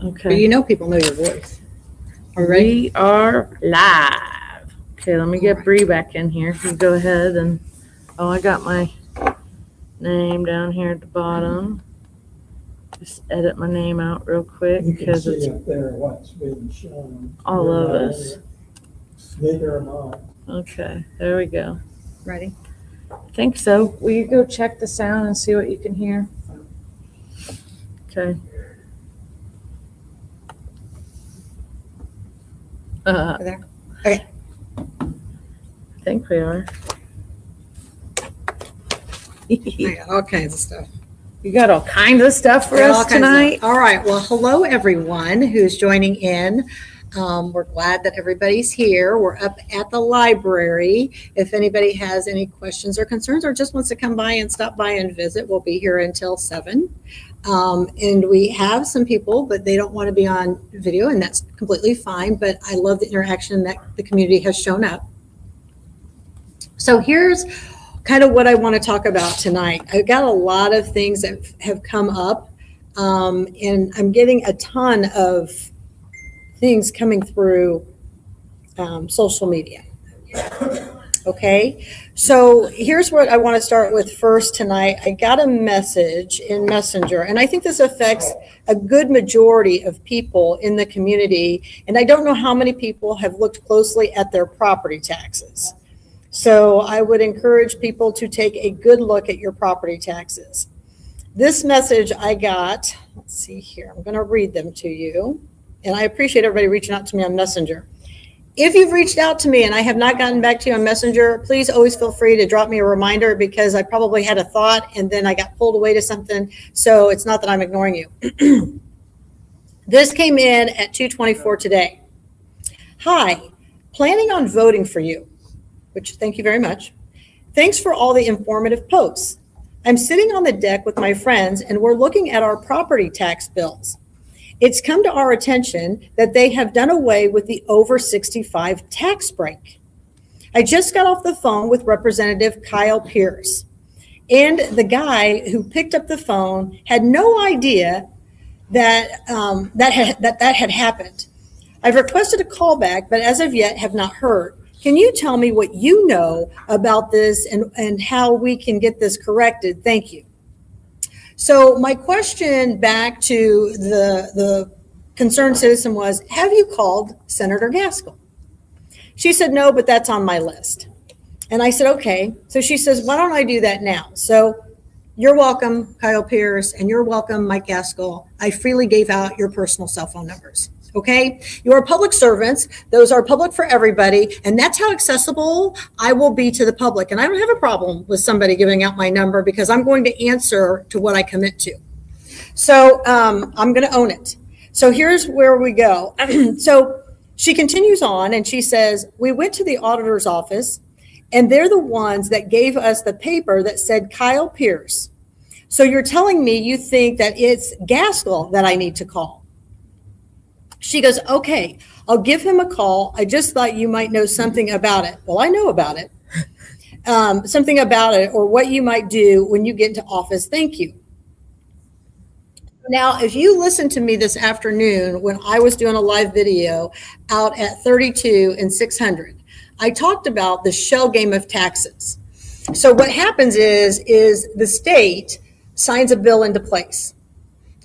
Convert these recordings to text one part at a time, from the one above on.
Okay. But you know people know your voice. Are you ready? We are live. Okay, let me get Bree back in here. You go ahead and, I got my name down here at the bottom. Just edit my name out real quick You can because see it's up there what's being shown. all of us. Bigger or not. Okay, there we go. Ready? I think so. Will you go check the sound and see what you can hear? Okay. Over there. Okay. I think we are. I got all kinds of stuff. You got all kinds of stuff for All us kinds of tonight? stuff. All right. Well, hello, everyone who's joining in. We're glad that everybody's here. We're up at the library. If anybody has any questions or concerns or just wants to come by and stop by and visit, we'll be here until 7. And we have some people, but they don't want to be on video, and that's completely fine. But I love the interaction that the community has shown up. So here's kind of what I want to talk about tonight. I've got a lot of things that have come up, and I'm getting a ton of things coming through social media. Okay, so here's what I want to start with first tonight. I got a message in Messenger, and I think this affects a good majority of people in the community, and I don't know how many people have looked closely at their property taxes. So I would encourage people to take a good look at your property taxes. This message I got, let's see here, I'm going to read them to you, and I appreciate everybody reaching out to me on Messenger. If you've reached out to me and I have not gotten back to you on Messenger, please always feel free to drop me a reminder, because I probably had a thought and then I got pulled away to something. So it's not that I'm ignoring you. This came in at 2:24 today. Hi, planning on voting for you, which thank you very much. Thanks for all the informative posts. I'm sitting on the deck with my friends and we're looking at our property tax bills. It's come to our attention that they have done away with the over 65 tax break. I just got off the phone with Representative Kyle Pierce, and the guy who picked up the phone had no idea that that had happened. I've requested a callback, but as of yet have not heard. Can you tell me what you know about this and how we can get this corrected? Thank you. So my question back to the concerned citizen was, have you called Senator Gaskell? She said, no, but that's on my list. And I said, okay. So she says, why don't I do that now? So you're welcome, Kyle Pierce, and you're welcome, Mike Gaskell. I freely gave out your personal cell phone numbers. Okay, you are public servants. Those are public for everybody. And that's how accessible I will be to the public. And I don't have a problem with somebody giving out my number, because I'm going to answer to what I commit to. So I'm going to own it. So here's where we go. So she continues on and she says, we went to the auditor's office and they're the ones that gave us the paper that said Kyle Pierce. So you're telling me you think that it's Gaskell that I need to call? She goes, okay, I'll give him a call. I just thought you might know something about it. Well, I know about it. Something about it, or what you might do when you get into office. Thank you. Now, if you listened to me this afternoon when I was doing a live video out at 32 and 600, I talked about the shell game of taxes. So what happens is the state signs a bill into place.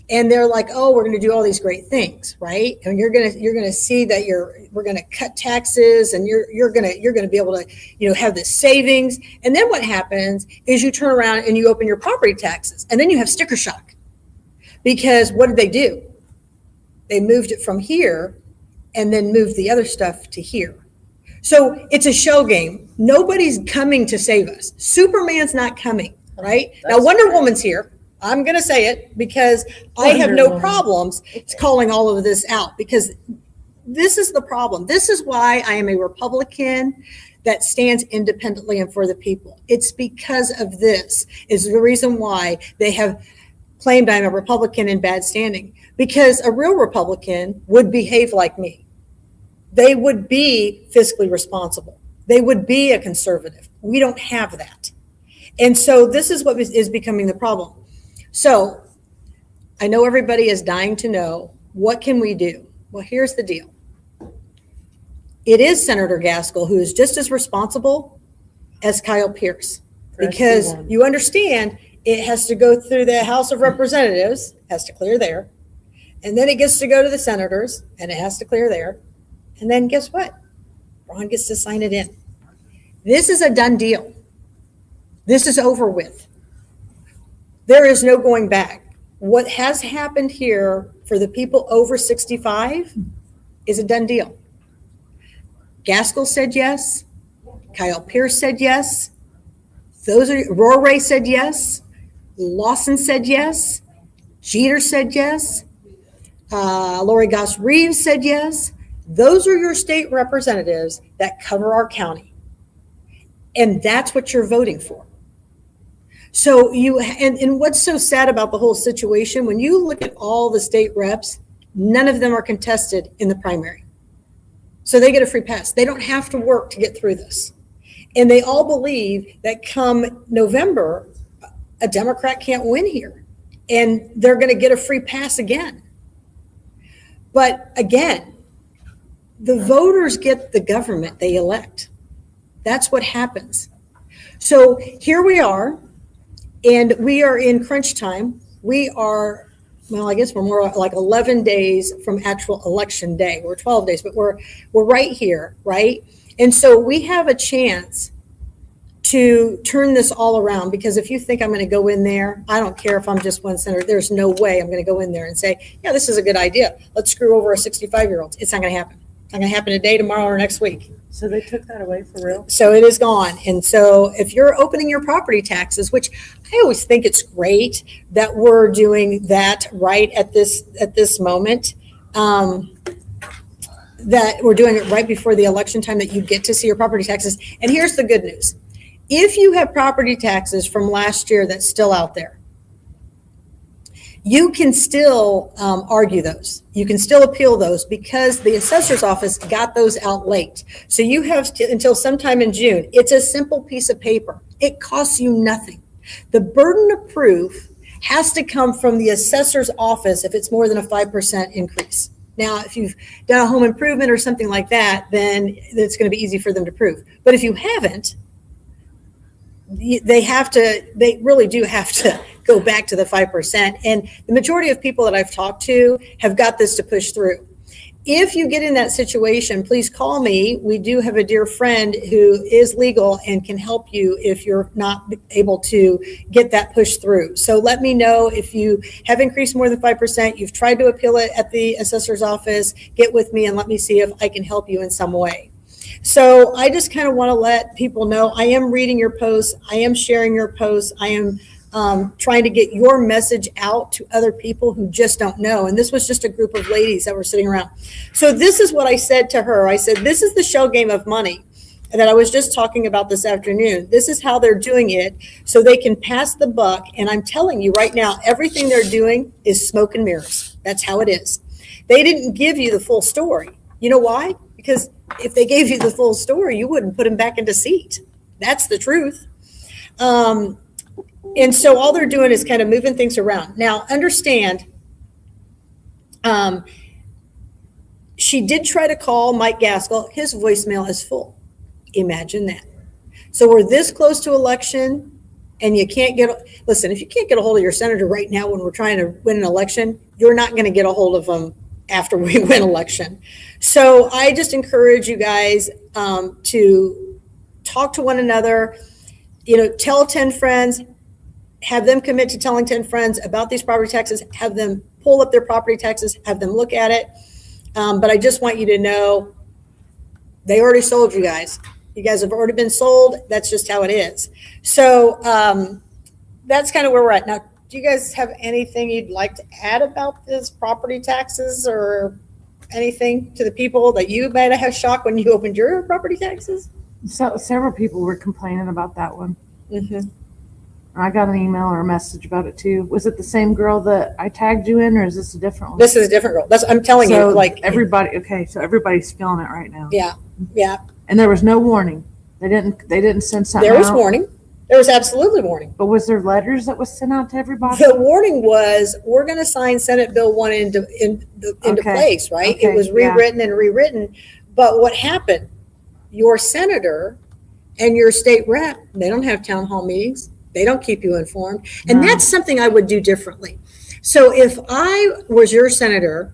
And they're like, oh, we're going to do all these great things, right? And you're going to see that we're going to cut taxes, and you're going to be able to, have this savings. And then what happens is you turn around and you open your property taxes, and then you have sticker shock, because what did they do? They moved it from here and then moved the other stuff to here. So it's a shell game. Nobody's coming to save us. Superman's not coming, right? Now Wonder Woman's here. I'm going to say it, because I have no problems calling all of this out, because this is the problem. This is why I am a Republican that stands independently and for the people. It's because of this is the reason why they have claimed I'm a Republican in bad standing, because a real Republican would behave like me. They would be fiscally responsible. They would be a conservative. We don't have that. And so this is what is becoming the problem. So I know everybody is dying to know What can we do? Well, here's the deal. It is Senator Gaskell who is just as responsible as Kyle Pierce, because you understand it has to go through the House of Representatives, has to clear there, and then it gets to go to the senators, and it has to clear there, and then guess what? Ron gets to sign it in. This is a done deal. This is over with. There is no going back. What has happened here for the people over 65 is a done deal. Gaskell said yes. Kyle Pierce said yes. Roray said yes. Lawson said yes. Jeter said yes. Lori Goss Reeves said yes. Those are your state representatives that cover our county. And that's what you're voting for. So and what's so sad about the whole situation, when you look at all the state reps, none of them are contested in the primary. So they get a free pass. They don't have to work to get through this. And they all believe that come November, a Democrat can't win here. And they're going to get a free pass again. But again, the voters get the government they elect. That's what happens. So here we are, and we are in crunch time. We are, well, I guess we're more like 11 days from actual election day. We're 12 days, but we're right here, right? And so we have a chance to turn this all around, because if you think I'm going to go in there, I don't care if I'm just one senator, there's no way I'm going to go in there and say, yeah, this is a good idea. Let's screw over a 65-year-old. It's not going to happen. It's not going to happen today, tomorrow, or next week. So they took that away for real? So it is gone. And so if you're opening your property taxes, which I always think it's great that we're doing that right at this moment, that we're doing it right before the election time, that you get to see your property taxes. And here's the good news. If you have property taxes from last year that's still out there, you can still argue those. You can still appeal those, because the assessor's office got those out late. So you have until sometime in June. It's a simple piece of paper. It costs you nothing. The burden of proof has to come from the assessor's office if it's more than a 5% increase. Now, if you've done a home improvement or something like that, then it's going to be easy for them to prove. But if you haven't, they really do have to go back to the 5%. And the majority of people that I've talked to have got this to push through. If you get in that situation, please call me. We do have a dear friend who is legal and can help you if you're not able to get that pushed through. So let me know if you have increased more than 5%, you've tried to appeal it at the assessor's office, get with me and let me see if I can help you in some way. So I just kind of want to let people know I am reading your posts. I am sharing your posts. I am trying to get your message out to other people who just don't know. And this was just a group of ladies that were sitting around. So this is what I said to her. I said, this is the shell game of money that I was just talking about this afternoon. This is how they're doing it so they can pass the buck. And I'm telling you right now, everything they're doing is smoke and mirrors. That's how it is. They didn't give you the full story. You know why? Because if they gave you the full story, you wouldn't put them back into seat. That's the truth. And so all they're doing is kind of moving things around. Now, understand, she did try to call Mike Gaskell. His voicemail is full. Imagine that. So we're this close to election, and you can't listen, if you can't get a hold of your senator right now when we're trying to win an election, you're not going to get a hold of them after we win election. So I just encourage you guys to talk to one another, tell 10 friends, have them commit to telling 10 friends about these property taxes, have them pull up their property taxes, have them look at it. But I just want you to know they already sold you guys. You guys have already been sold. That's just how it is. So that's kind of where we're at. Now, do you guys have anything you'd like to add about this property taxes or anything to the people that you might have shocked when you opened your property taxes? So several people were complaining about that one. Mm-hmm. I got an email or a message about it too. Was it the same girl that I tagged you in, or is this a different one? This is a different girl. I'm telling you, like everybody. Okay, so everybody's feeling it right now. Yeah. And there was no warning. They didn't send something. There was out. warning. There was absolutely warning. But was there letters that was sent out to everybody? The warning was, we're going to sign Senate Bill 1 into Okay. place, right? Okay, It was yeah. rewritten and rewritten. But what happened? Your senator and your state rep, they don't have town hall meetings. They don't keep you informed. And No. that's something I would do differently. So if I was your senator,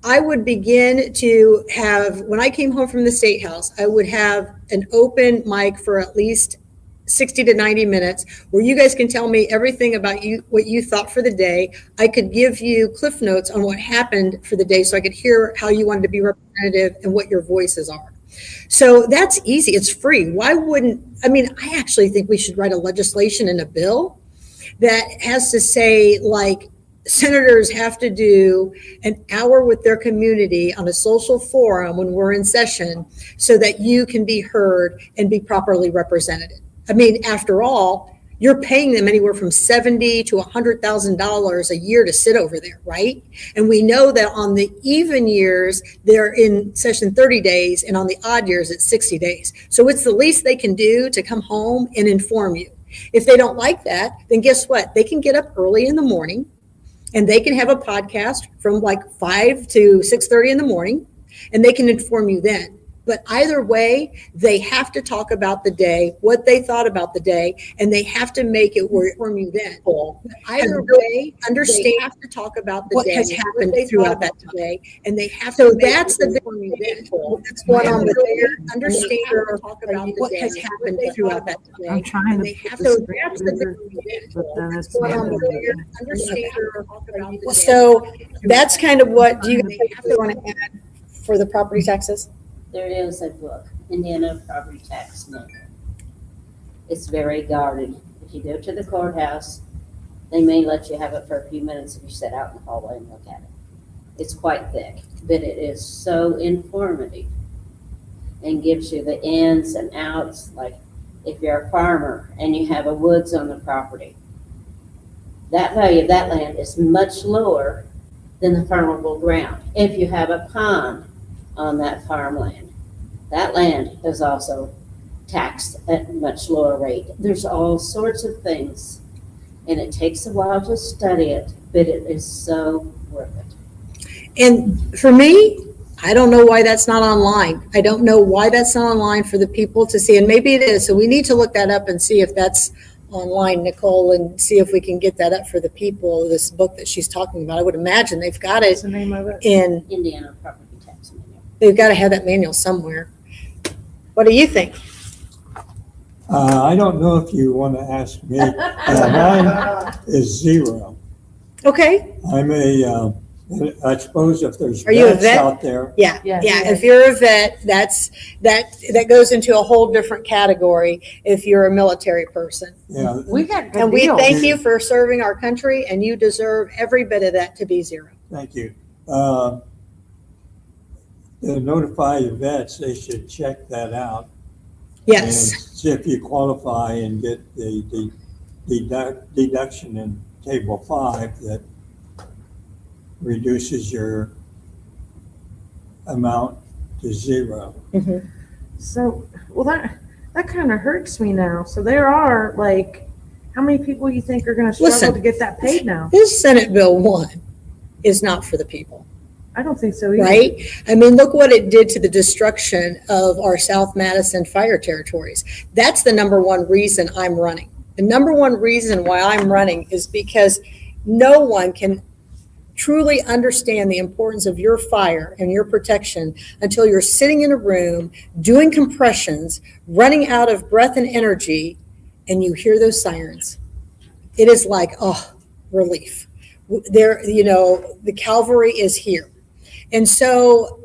I would begin to have, when I came home from the State House, I would have an open mic for at least 60 to 90 minutes where you guys can tell me everything about you, what you thought for the day. I could give you cliff notes on what happened for the day so I could hear how you wanted to be representative and what your voices are. So that's easy. It's free. Why wouldn't, I actually think we should write a legislation in a bill that has to say, like, senators have to do an hour with their community on a social forum when we're in session so that you can be heard and be properly represented. After all, you're paying them anywhere from $70,000 to $100,000 a year to sit over there, right? And we know that on the even years, they're in session 30 days, and on the odd years, it's 60 days. So it's the least they can do to come home and inform you. If they don't like that, then guess what? They can get up early in the morning, and they can have a podcast from like 5 to 6:30 in the morning, and they can inform you then. But either way, they have to talk about the day, what they thought about the day, and they have to make it inform you then. But either way, understand, they have to talk about the what day, has happened throughout that day, and they have to. So that's the inform you then. What's going on with there? Understand or talk about what has happened throughout that day. I'm trying to. They have to. That's the But then it's going on with not- there. Understand or talk about the day. So that's kind of what do you want to add for the property taxes? There is a book, Indiana Property Tax Manual. It's very guarded. If you go to the courthouse, they may let you have it for a few minutes if you sit out in the hallway and look at it. It's quite thick, but it is so informative and gives you the ins and outs. Like if you're a farmer and you have a woods on the property, that value of that land is much lower than the farmable ground. If you have a pond on that farmland, that land is also taxed at a much lower rate. There's all sorts of things, and it takes a while to study it, but it is so worth it. And for me, I don't know why that's not online. I don't know why that's not online for the people to see, and maybe it is. So we need to look that up and see if that's online, Nicole, and see if we can get that up for the people, this book that she's talking about. I would imagine they've got it What's the name of it? in, Indiana Property Tax Manual. they've got to have that manual somewhere. What do you think? I don't know if you want to ask me. Mine is 0. Okay, I suppose if there's Are you a vets vet? out there, yeah, Yeah. If you're a vet, that goes into a whole different category if you're a military person. yeah, We got good And we deals. thank you for serving our country, and you deserve every bit of that to be 0. thank you. To notify the vets, they should check that out. Yes. And see if you qualify and get the deduction in table 5 that reduces your amount to 0. So, well, that kind of hurts me now. So there are like, how many people you think are going to struggle Listen. to get that paid now? This Senate Bill 1 is not for the people, I don't think so either. right? I mean, look what it did to the destruction of our South Madison fire territories. That's the number one reason I'm running. The number one reason why I'm running is because no one can truly understand the importance of your fire and your protection until you're sitting in a room doing compressions, running out of breath and energy, and you hear those sirens. It is like, oh, relief. There, the cavalry is here. And so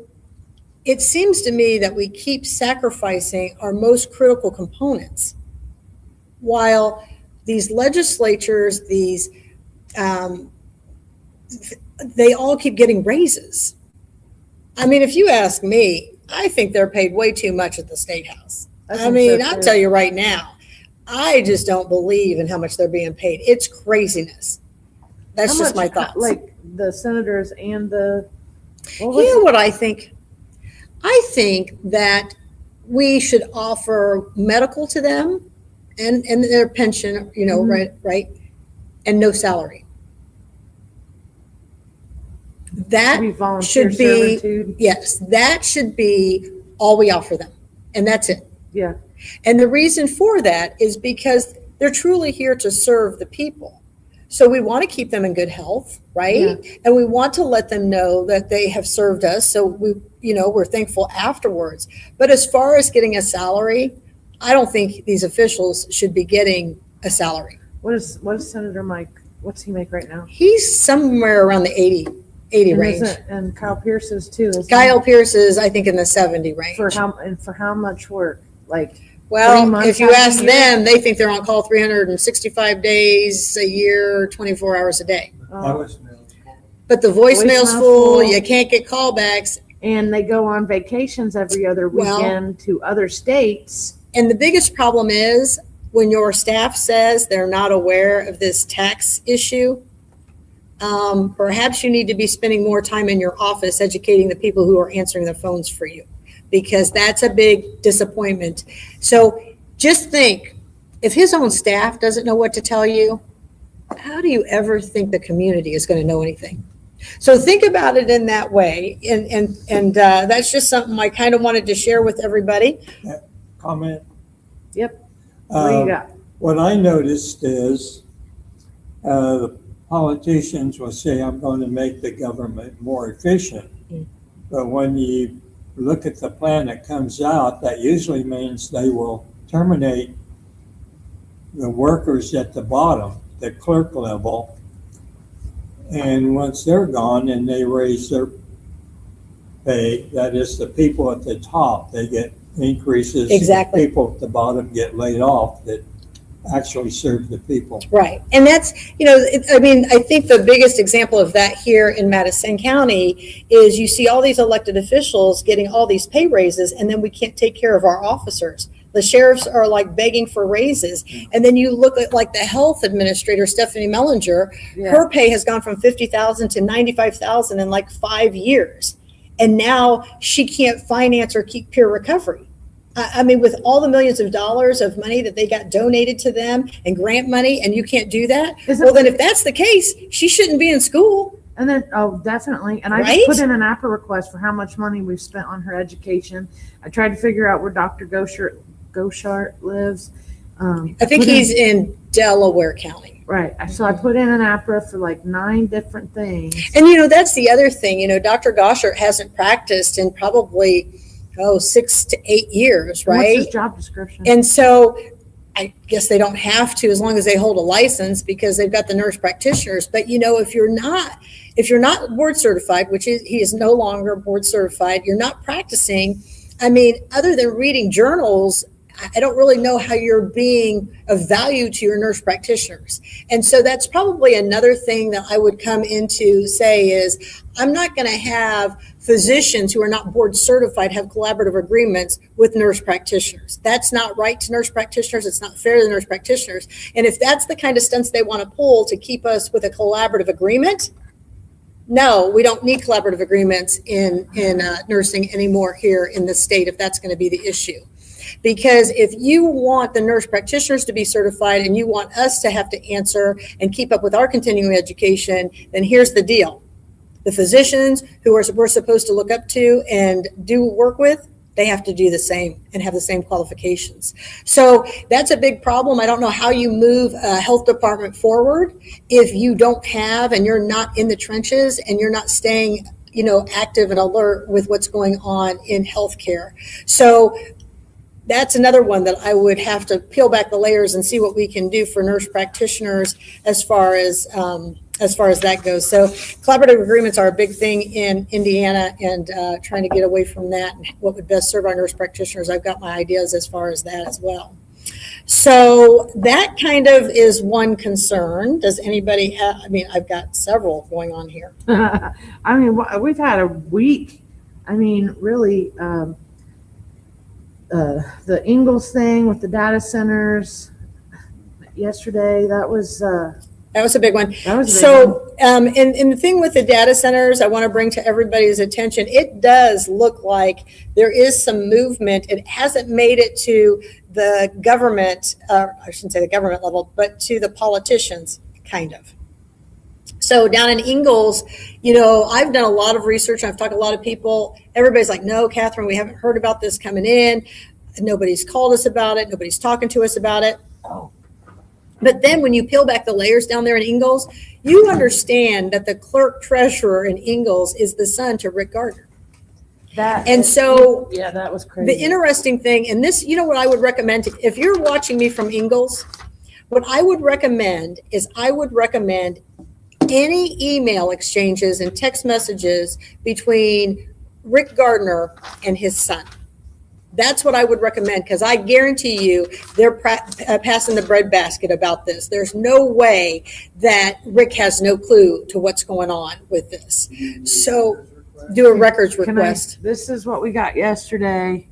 it seems to me that we keep sacrificing our most critical components while these legislatures, they all keep getting raises. I mean, if you ask me, I think they're paid way too much at the State House. I mean, I'll tell you right now, I just don't believe in how much they're being paid. It's craziness. That's How just much, my thoughts. Like the senators and the. You know what I think? I think that we should offer medical to them and their pension, right, and no salary. That Be volunteer should be, servitude. yes, that should be all we offer them. And that's it. Yeah. And the reason for that is because they're truly here to serve the people. So we want to keep them in good health, right? Yeah. And we want to let them know that they have served us. So we're thankful afterwards. But as far as getting a salary, I don't think these officials should be getting a salary. What is Senator Mike? What's he make right now? He's somewhere around the 80 And range. and Kyle Pierce is too. Isn't Kyle Pierce is, I think, in the 70 range. for how much work? Like 3 Well, months if you out of ask the year? them, they think they're on call 365 days a year, 24 hours a day. That was But the voicemail's Voicemail's full, full. you can't get callbacks. and they go on vacations every other Well- weekend to other states. And the biggest problem is when your staff says they're not aware of this tax issue, perhaps you need to be spending more time in your office educating the people who are answering the phones for you, because that's a big disappointment. So just think, if his own staff doesn't know what to tell you, how do you ever think the community is going to know anything? So think about it in that way. And that's just something I kind of wanted to share with everybody. comment. Yep. What do you Um, got? What I noticed is the politicians will say, I'm going to make the government more efficient. But when you look at the plan that comes out, that usually means they will terminate the workers at the bottom, the clerk level. And once they're gone and they raise their pay, that is the people at the top, they get increases. Exactly. The people at the bottom get laid off that actually serve the people. Right. And that's, I think the biggest example of that here in Madison County is you see all these elected officials getting all these pay raises, and then we can't take care of our officers. The sheriffs are like begging for raises. And then you look at like the health administrator, Stephanie Mellinger, her pay has gone from $50,000 to $95,000 in like 5 years. And now she can't finance or keep peer recovery. I mean, with all the millions of dollars of money that they got donated to them and grant money, and you can't do that. Well, then if that's the case, she shouldn't be in school. And then, definitely. And I Right? just put in an APRA request for how much money we've spent on her education. I tried to figure out where Dr. Goshart lives. I think he's in Delaware County. Right. So I put in an APRA for like 9 different things. And, that's the other thing. Dr. Goshart hasn't practiced in probably, 6 to 8 years, right? What's his job description? And so I guess they don't have to, as long as they hold a license, because they've got the nurse practitioners. But if you're not board certified, which he is no longer board certified, you're not practicing. I mean, other than reading journals, I don't really know how you're being of value to your nurse practitioners. And so that's probably another thing that I would come into say is, I'm not going to have physicians who are not board certified have collaborative agreements with nurse practitioners. That's not right to nurse practitioners. It's not fair to nurse practitioners. And if that's the kind of stunts they want to pull to keep us with a collaborative agreement, no, we don't need collaborative agreements in nursing anymore here in the state, if that's going to be the issue. Because if you want the nurse practitioners to be certified and you want us to have to answer and keep up with our continuing education, then here's the deal. The physicians who we're supposed to look up to and do work with, they have to do the same and have the same qualifications. So that's a big problem. I don't know how you move a health department forward if you don't have, and you're not in the trenches and you're not staying, active and alert with what's going on in healthcare. So that's another one that I would have to peel back the layers and see what we can do for nurse practitioners as far as that goes. So collaborative agreements are a big thing in Indiana, and trying to get away from that and what would best serve our nurse practitioners. I've got my ideas as far as that as well. So that kind of is one concern. Does anybody have, I've got several going on here. We've had a week. Really, the Ingalls thing with the data centers yesterday, that was a big one. That was a big So, and the thing with the data centers, I want to bring to everybody's attention, it does look like there is some movement. It hasn't made it to the government, I shouldn't say the government level, but to the politicians, kind of. So down in Ingalls, I've done a lot of research. I've talked to a lot of people. Everybody's like, no, Catherine, we haven't heard about this coming in. Nobody's called us about it. Nobody's talking to us about it. Oh. But then when you peel back the layers down there in Ingalls, you understand that the clerk treasurer in Ingalls is the son to Rick Gardner. Yeah, that was crazy. The interesting thing, and this, what I would recommend, if you're watching me from Ingalls, what I would recommend is any email exchanges and text messages between Rick Gardner and his son. That's what I would recommend, because I guarantee you they're passing the breadbasket about this. There's no way that Rick has no clue to what's going on with this. So do a records request. This is what we got yesterday.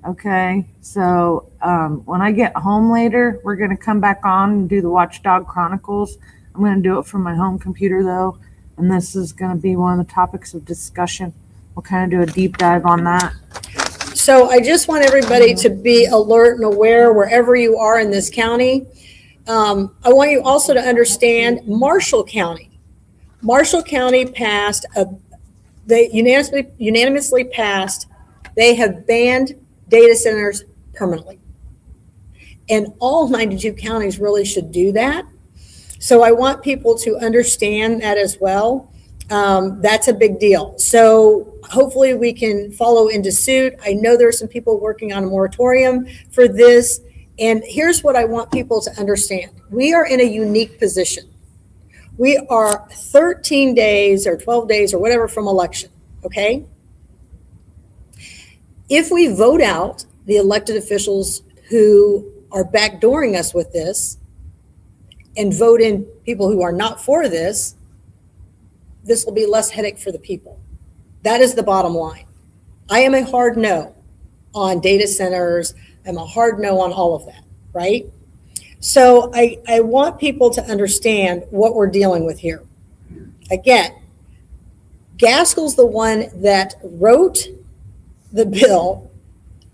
Okay, so when I get home later, we're going to come back on and do the Watchdog Chronicles. I'm going to do it from my home computer, though, and this is going to be one of the topics of discussion. We'll kind of do a deep dive on that. So I just want everybody to be alert and aware wherever you are in this county. I want you also to understand Marshall County. Marshall County passed they unanimously passed. They have banned data centers permanently, and all 92 counties really should do that. So I want people to understand that as well. That's a big deal. So hopefully we can follow into suit. I know there are some people working on a moratorium for this. And here's what I want people to understand. We are in a unique position. We are 13 days or 12 days or whatever from election, okay? If we vote out the elected officials who are backdooring us with this and vote in people who are not for this, this will be less headache for the people. That is the bottom line. I am a hard no on data centers. I'm a hard no on all of that, right? So I want people to understand what we're dealing with here. Again, Gaskell's the one that wrote the bill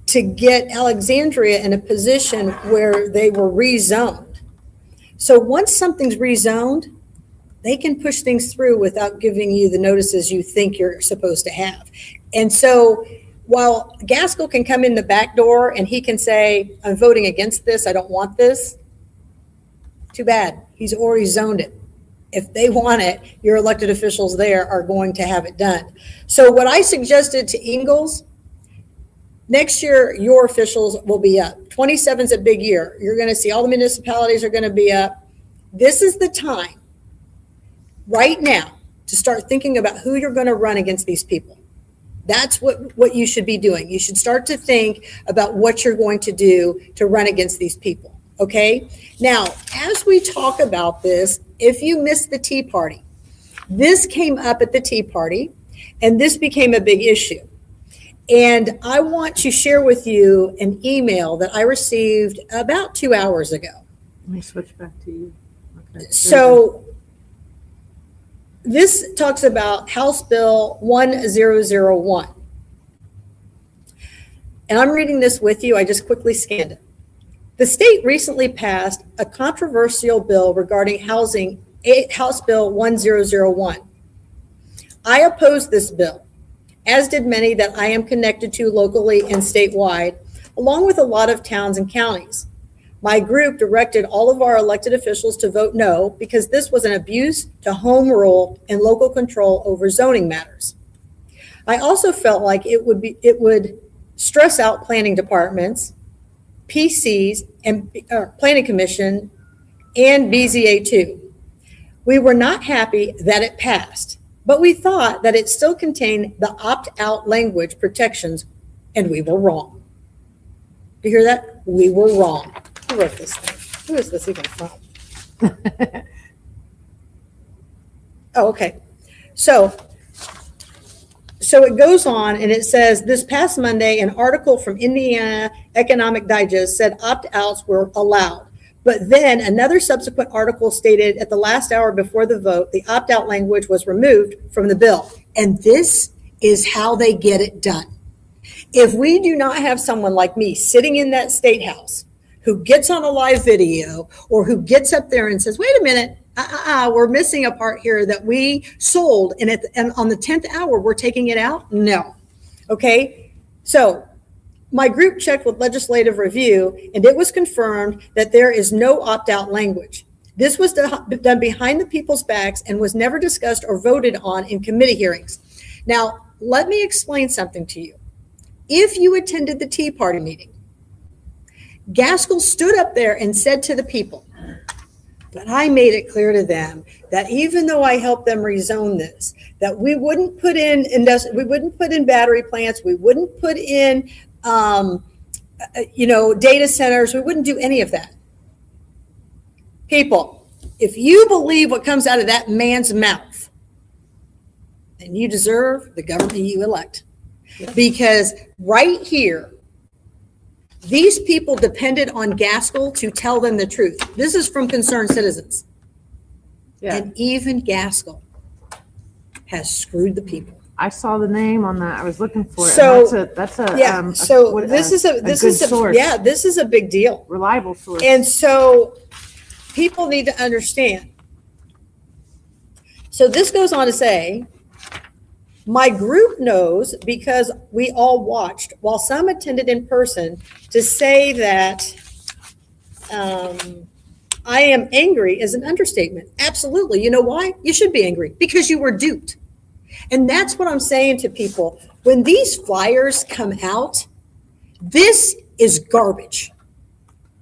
to get Alexandria in a position where they were rezoned. So once something's rezoned, they can push things through without giving you the notices you think you're supposed to have. And so while Gaskell can come in the back door and he can say, I'm voting against this, I don't want this, too bad. He's already zoned it. If they want it, your elected officials there are going to have it done. So what I suggested to Ingalls, next year, your officials will be up. 27 is a big year. You're going to see all the municipalities are going to be up. This is the time right now to start thinking about who you're going to run against these people. That's what you should be doing. You should start to think about what you're going to do to run against these people. Okay. Now, as we talk about this, if you missed the Tea Party, this came up at the Tea Party and this became a big issue. And I want to share with you an email that I received about 2 hours ago. Let me switch back to you. Okay. So this talks about House Bill 1001. And I'm reading this with you. I just quickly scanned it. The state recently passed a controversial bill regarding housing, House Bill 1001. I oppose this bill, as did many that I am connected to locally and statewide, along with a lot of towns and counties. My group directed all of our elected officials to vote no because this was an abuse to home rule and local control over zoning matters. I also felt like it would stress out planning departments, PCs, and Planning Commission, and BZA too. We were not happy that it passed, but we thought that it still contained the opt-out language protections, and we were wrong. Do you hear that? We were wrong. Who wrote this thing? Who is this even from? Oh, okay. So it goes on and it says, this past Monday, an article from Indiana Economic Digest said opt-outs were allowed. But then another subsequent article stated at the last hour before the vote, the opt-out language was removed from the bill. And this is how they get it done. If we do not have someone like me sitting in that state house who gets on a live video or who gets up there and says, wait a minute, we're missing a part here that we sold, and on the 10th hour, we're taking it out? No. Okay. So my group checked with legislative review, and it was confirmed that there is no opt-out language. This was done behind the people's backs and was never discussed or voted on in committee hearings. Now, let me explain something to you. If you attended the Tea Party meeting, Gaskell stood up there and said to the people, but I made it clear to them that even though I helped them rezone this, that we wouldn't put in battery plants, we wouldn't put in data centers, we wouldn't do any of that. People, if you believe what comes out of that man's mouth, then you deserve the government you elect. Because right here, these people depended on Gaskell to tell them the truth. This is from Concerned Citizens. Yeah. And even Gaskell has screwed the people. I saw the name on that. I was looking for it. So this is a big deal. Reliable source. And so people need to understand. So this goes on to say, my group knows because we all watched, while some attended in person, to say that I am angry is an understatement. Absolutely. You know why? You should be angry because you were duped. And that's what I'm saying to people. When these flyers come out, this is garbage.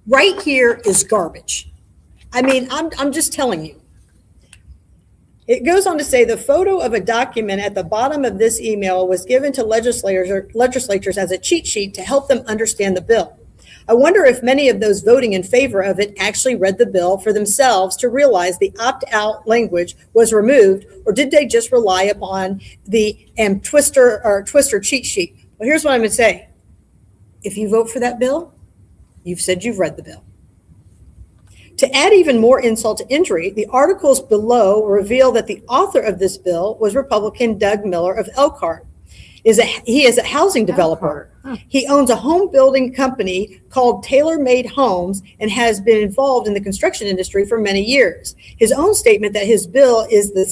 Right here is garbage. I mean, I'm just telling you. It goes on to say the photo of a document at the bottom of this email was given to legislators as a cheat sheet to help them understand the bill. I wonder if many of those voting in favor of it actually read the bill for themselves to realize the opt-out language was removed, or did they just rely upon the twister cheat sheet? Well, here's what I'm going to say. If you vote for that bill, you've said you've read the bill. To add even more insult to injury, the articles below reveal that the author of this bill was Republican Doug Miller of Elkhart. He is a housing developer. He owns a home building company called Tailor Made Homes and has been involved in the construction industry for many years. His own statement that his bill is the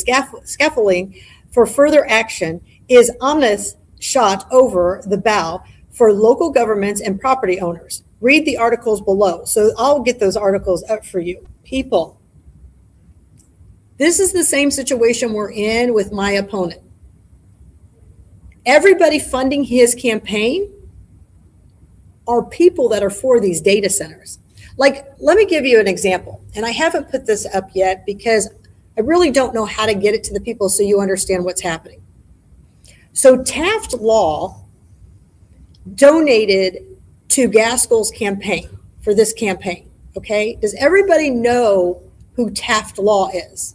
scaffolding for further action is ominous shot over the bow for local governments and property owners. Read the articles below. So I'll get those articles up for you. People, this is the same situation we're in with my opponent. Everybody funding his campaign are people that are for these data centers. Like, let me give you an example. And I haven't put this up yet because I really don't know how to get it to the people so you understand what's happening. So Taft Law donated to Gaskell's campaign for this campaign. Okay. Does everybody know who Taft Law is?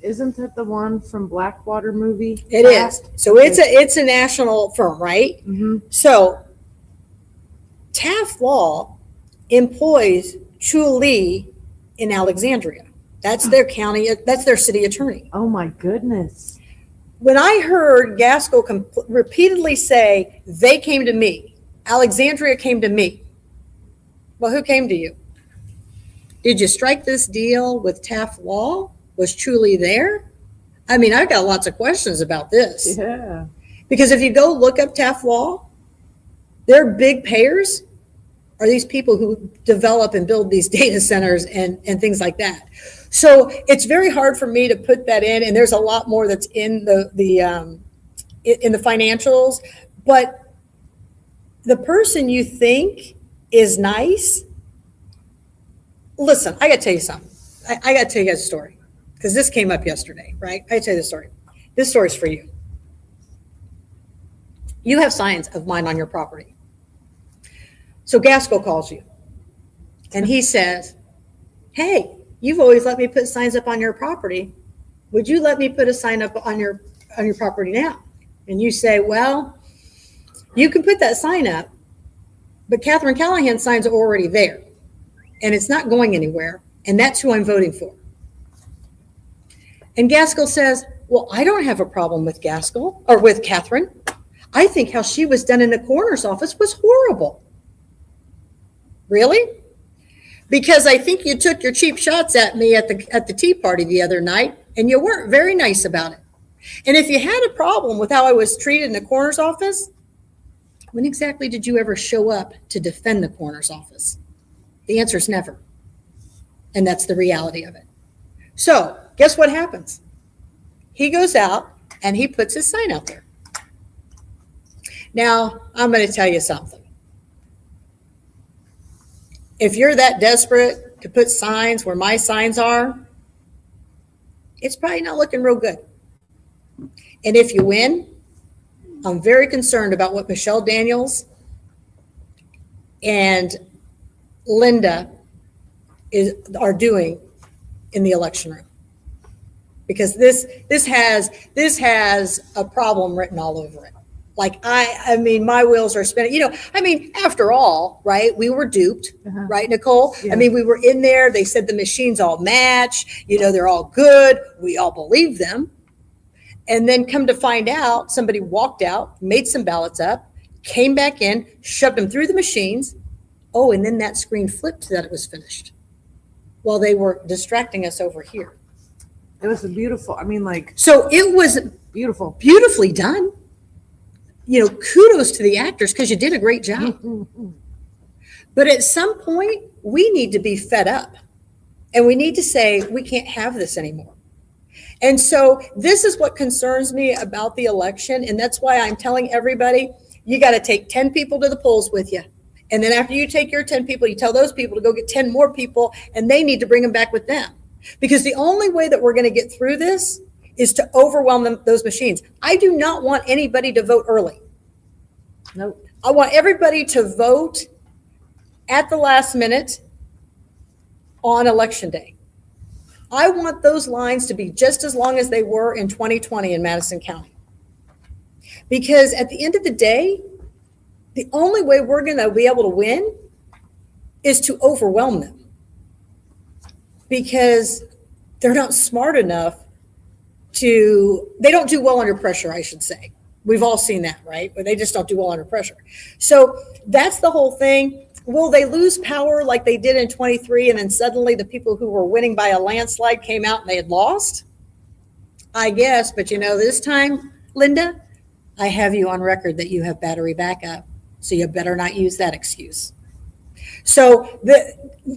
Isn't that the one from Blackwater movie? It is. So it's a national firm, right? Mm-hmm. So Taft Law employs Chu Lee in Alexandria. That's their county. That's their city attorney. Oh my goodness. When I heard Gaskell repeatedly say, they came to me, Alexandria came to me. Well, who came to you? Did you strike this deal with Taft Law? Was Truly there? I mean, I've got lots of questions about this. Yeah. Because if you go look up Taft Law, their big payers are these people who develop and build these data centers and things like that. So it's very hard for me to put that in, and there's a lot more that's in the financials. But the person you think is nice, listen, I got to tell you something. I got to tell you guys a story. Because this came up yesterday, right? I tell you the story. This story's for you. You have signs of mine on your property. So Gaskell calls you and he says, hey, you've always let me put signs up on your property. Would you let me put a sign up on your property now? And you say, well, you can put that sign up, but Catherine Callahan's signs are already there and it's not going anywhere. And that's who I'm voting for. And Gaskell says, well, I don't have a problem with Gaskell or with Catherine. I think how she was done in the coroner's office was horrible. Really? Because I think you took your cheap shots at me at the tea party the other night, and you weren't very nice about it. And if you had a problem with how I was treated in the coroner's office, when exactly did you ever show up to defend the coroner's office? The answer is never. And that's the reality of it. So guess what happens? He goes out and he puts his sign out there. Now, I'm going to tell you something. If you're that desperate to put signs where my signs are, it's probably not looking real good. And if you win, I'm very concerned about what Michelle Daniels and Linda are doing in the election room, because this has a problem written all over it. Like, I mean, my wheels are spinning. After all, right, we were duped, right, Nicole? Yeah. I mean, we were in there. They said the machines all match. They're all good. We all believed them. And then come to find out, somebody walked out, made some ballots up, came back in, shoved them through the machines. Oh, and then that screen flipped that it was finished while they were distracting us over here. It was beautiful. So it was beautiful, beautifully done. Kudos to the actors, because you did a great job. But at some point, we need to be fed up, and we need to say, we can't have this anymore. And so this is what concerns me about the election. And that's why I'm telling everybody, you got to take 10 people to the polls with you. And then after you take your 10 people, you tell those people to go get 10 more people, and they need to bring them back with them. Because the only way that we're going to get through this is to overwhelm those machines. I do not want anybody to vote early. Nope. I want everybody to vote at the last minute on election day. I want those lines to be just as long as they were in 2020 in Madison County. Because at the end of the day, the only way we're going to be able to win is to overwhelm them. Because they're not smart enough they don't do well under pressure, I should say. We've all seen that, right? But they just don't do well under pressure. So that's the whole thing. Will they lose power like they did in 23, and then suddenly the people who were winning by a landslide came out and they had lost? I guess, but this time, Linda, I have you on record that you have battery backup, so you better not use that excuse. So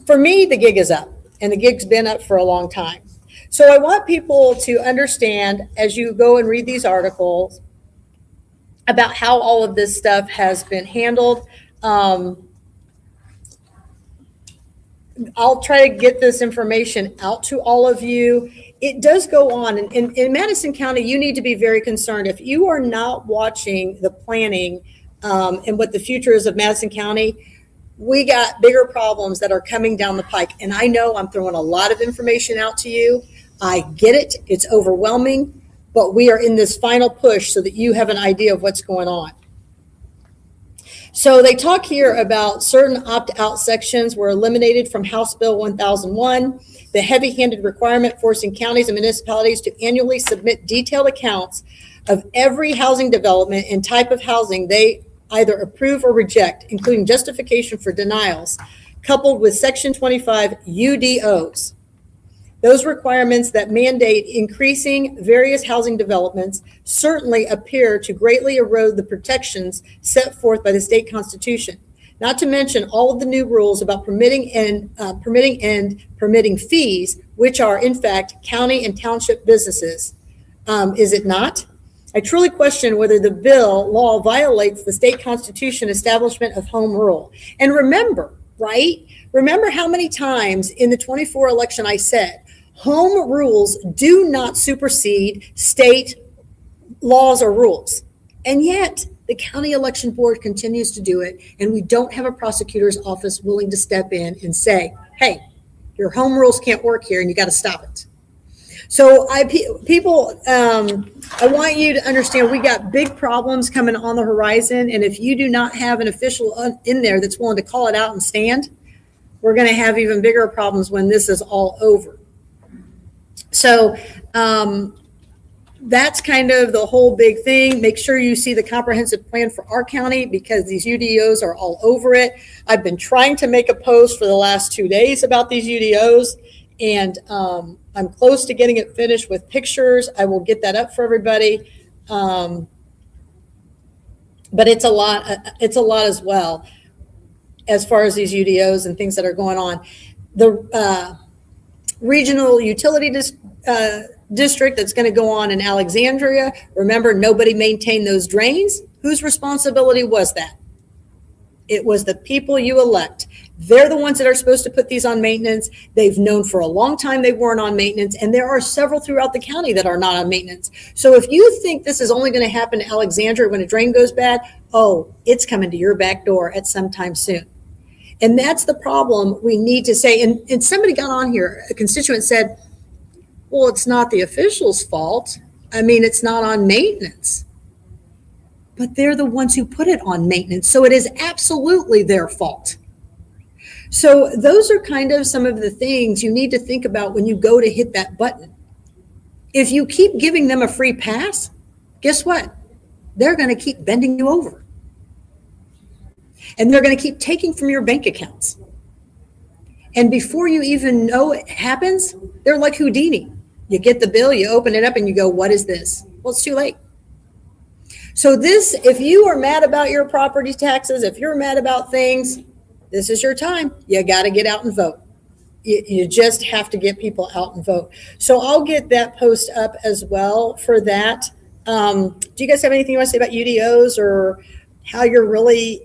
for me, the gig is up, and the gig's been up for a long time. So I want people to understand, as you go and read these articles, about how all of this stuff has been handled. I'll try to get this information out to all of you. It does go on. In Madison County, you need to be very concerned. If you are not watching the planning and what the future is of Madison County, we got bigger problems that are coming down the pike. And I know I'm throwing a lot of information out to you. I get it. It's overwhelming. But we are in this final push so that you have an idea of what's going on. So they talk here about certain opt-out sections were eliminated from House Bill 1001, the heavy-handed requirement forcing counties and municipalities to annually submit detailed accounts of every housing development and type of housing they either approve or reject, including justification for denials, coupled with Section 25 UDOs. Those requirements that mandate increasing various housing developments certainly appear to greatly erode the protections set forth by the state constitution, not to mention all of the new rules about permitting fees, which are in fact county and township businesses. Is it not? I truly question whether the law violates the state constitution establishment of home rule. And remember how many times in the 24 election I said, home rules do not supersede state laws or rules. And yet the county election board continues to do it. And we don't have a prosecutor's office willing to step in and say, hey, your home rules can't work here and you got to stop it. So I want you to understand we got big problems coming on the horizon. And if you do not have an official in there that's willing to call it out and stand, we're going to have even bigger problems when this is all over. So that's kind of the whole big thing. Make sure you see the comprehensive plan for our county because these UDOs are all over it. I've been trying to make a post for the last 2 days about these UDOs, and I'm close to getting it finished with pictures. I will get that up for everybody. But it's a lot. It's a lot as well as far as these UDOs and things that are going on. The regional utility district that's going to go on in Alexandria. Remember, nobody maintained those drains. Whose responsibility was that? It was the people you elect. They're the ones that are supposed to put these on maintenance. They've known for a long time they weren't on maintenance, and there are several throughout the county that are not on maintenance. So if you think this is only going to happen to Alexandria when a drain goes bad, oh, it's coming to your back door at some time soon. And that's the problem we need to say. And somebody got on here, a constituent said, well, it's not the official's fault. I mean, it's not on maintenance. But they're the ones who put it on maintenance. So it is absolutely their fault. So those are kind of some of the things you need to think about when you go to hit that button. If you keep giving them a free pass, guess what? They're going to keep bending you over. And they're going to keep taking from your bank accounts. And before you even know it happens, they're like Houdini. You get the bill, you open it up, and you go, what is this? Well, it's too late. So this, if you are mad about your property taxes, if you're mad about things, this is your time. You got to get out and vote. You just have to get people out and vote. So I'll get that post up as well for that. Do you guys have anything you want to say about UDOs or how you're really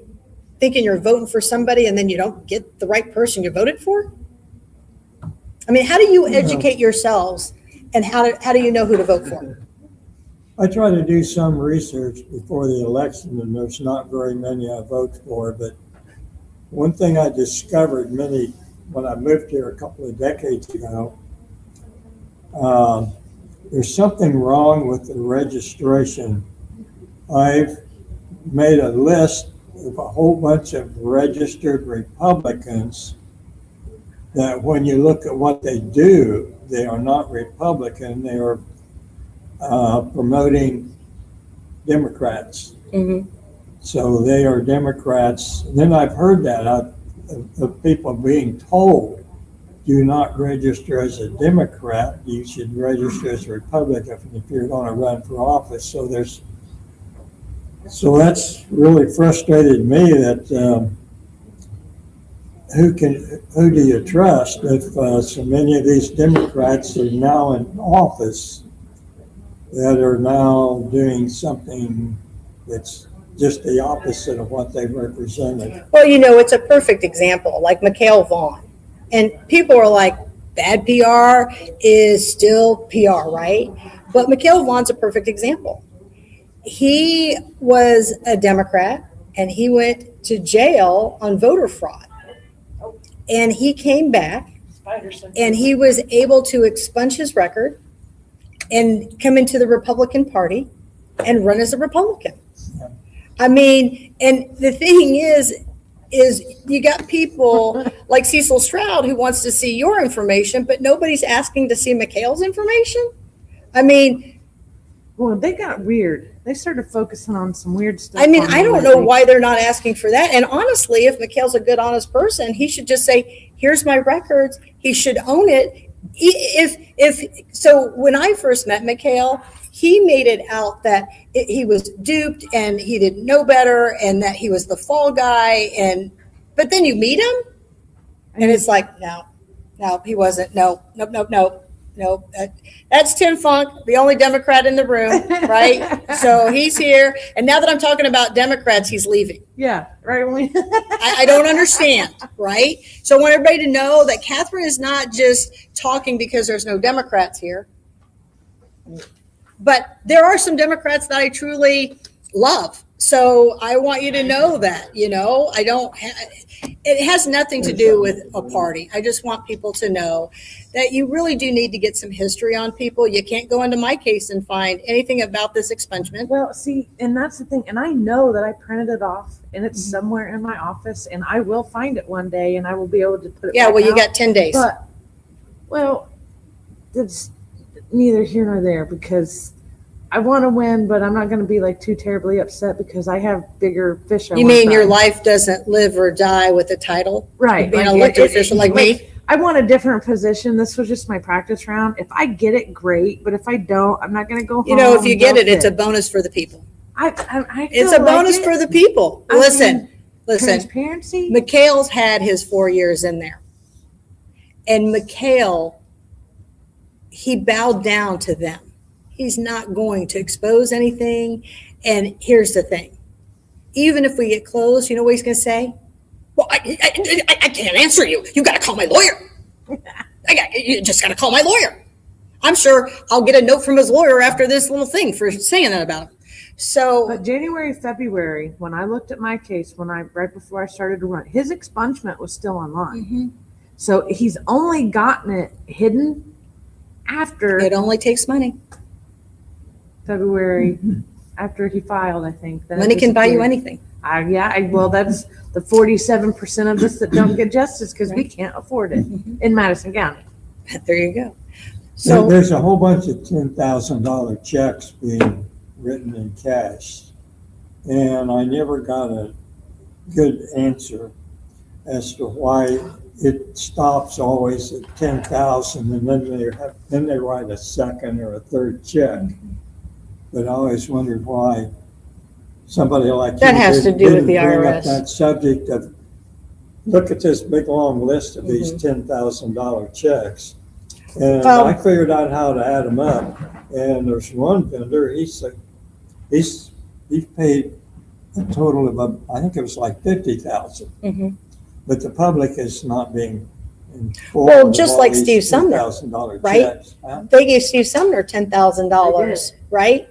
thinking you're voting for somebody and then you don't get the right person you voted for? I mean, how do you educate yourselves and how do you know who to vote for? I try to do some research before the election, and there's not very many I vote for, but one thing I discovered when I moved here a couple of decades ago, there's something wrong with the registration. I've made a list of a whole bunch of registered Republicans that when you look at what they do, they are not Republican. They are promoting Democrats. Mm-hmm. So they are Democrats. Then I've heard that of people being told, do not register as a Democrat. You should register as a Republican if you're going to run for office. So that's really frustrated me that who do you trust if so many of these Democrats are now in office that are now doing something that's just the opposite of what they represented. Well, it's a perfect example, like Mikhail Vaughn. And people are like, bad PR is still PR, right? But Mikhail Vaughn's a perfect example. He was a Democrat, and he went to jail on voter fraud. And he came back, and he was able to expunge his record and come into the Republican Party and run as a Republican. I mean, and the thing is you got people like Cecil Stroud who wants to see your information, but nobody's asking to see Mikhail's information. I mean, well, they got weird. They started focusing on some weird stuff. I mean, I don't know why they're not asking for that. And honestly, if Mikhail's a good, honest person, he should just say, here's my records. He should own it. So when I first met Mikhail, he made it out that he was duped and he didn't know better and that he was the fall guy. But then you meet him and it's like, no, he wasn't. No. That's Tim Funk, the only Democrat in the room, right? So he's here. And now that I'm talking about Democrats, he's leaving. Yeah, right. I don't understand, right? So I want everybody to know that Catherine is not just talking because there's no Democrats here. But there are some Democrats that I truly love. So I want you to know that, it has nothing to do with a party. I just want people to know that you really do need to get some history on people. You can't go into my case and find anything about this expungement. Well, see, and that's the thing. And I know that I printed it off and it's somewhere in my office and I will find it one day and I will be able to put it back well, you out. got 10 days. But, well, it's neither here nor there because I want to win, but I'm not going to be like too terribly upset because I have bigger fish. You mean your life doesn't live or die with a title? Right. Being an elected official like me? I want a different position. This was just my practice round. If I get it, great. But if I don't, I'm not going to go home. You know, if you get it, it's a bonus for the people. It's a bonus for the people. Listen. Transparency. McHale's had his 4 years in there. And McHale, he bowed down to them. He's not going to expose anything. And here's the thing. Even if we get close, you know what he's going to say? Well, I can't answer you. You got to call my lawyer. You just got to call my lawyer. I'm sure I'll get a note from his lawyer after this little thing for saying that about him. So, but January, February, when I looked at my case, right before I started to run, his expungement was still online. Mm-hmm. So he's only gotten it hidden after. It only takes money. February, after he filed, I think. Money can buy you anything. Well, that's the 47% of us that don't get justice because we can't afford it in Madison County. There you go. So there's a whole bunch of $10,000 checks being written in cash, and I never got a good answer as to why it stops always at 10,000, and then they write a second or a third check. But I always wondered why somebody like that has to do with the IRS. Bring up that subject of look at this big long list of these $10,000 checks, and I figured out how to add them up. And there's one vendor. He's paid a total of I think it was like $50,000, but the public is not being informed. Well, just like Steve Sumner, $10,000 right? checks. Huh? They gave Steve Sumner $10,000, right?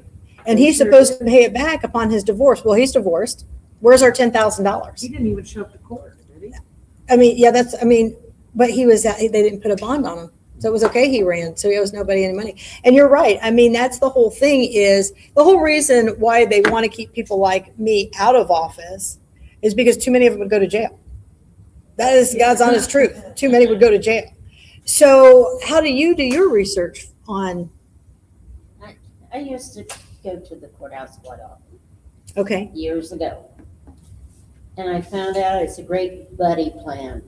And he's supposed to pay it back upon his divorce. Well, he's divorced. Where's our $10,000? He didn't even show up to court, did he? I mean, but they didn't put a bond on him. So it was okay. He ran. So he owes nobody any money. And you're right. I mean, that's the whole thing is the whole reason why they want to keep people like me out of office is because too many of them would go to jail. That is God's honest truth. Too many would go to jail. So how do you do your research on? I used to go to the courthouse quite often. Okay. Years ago. And I found out it's a great buddy plan.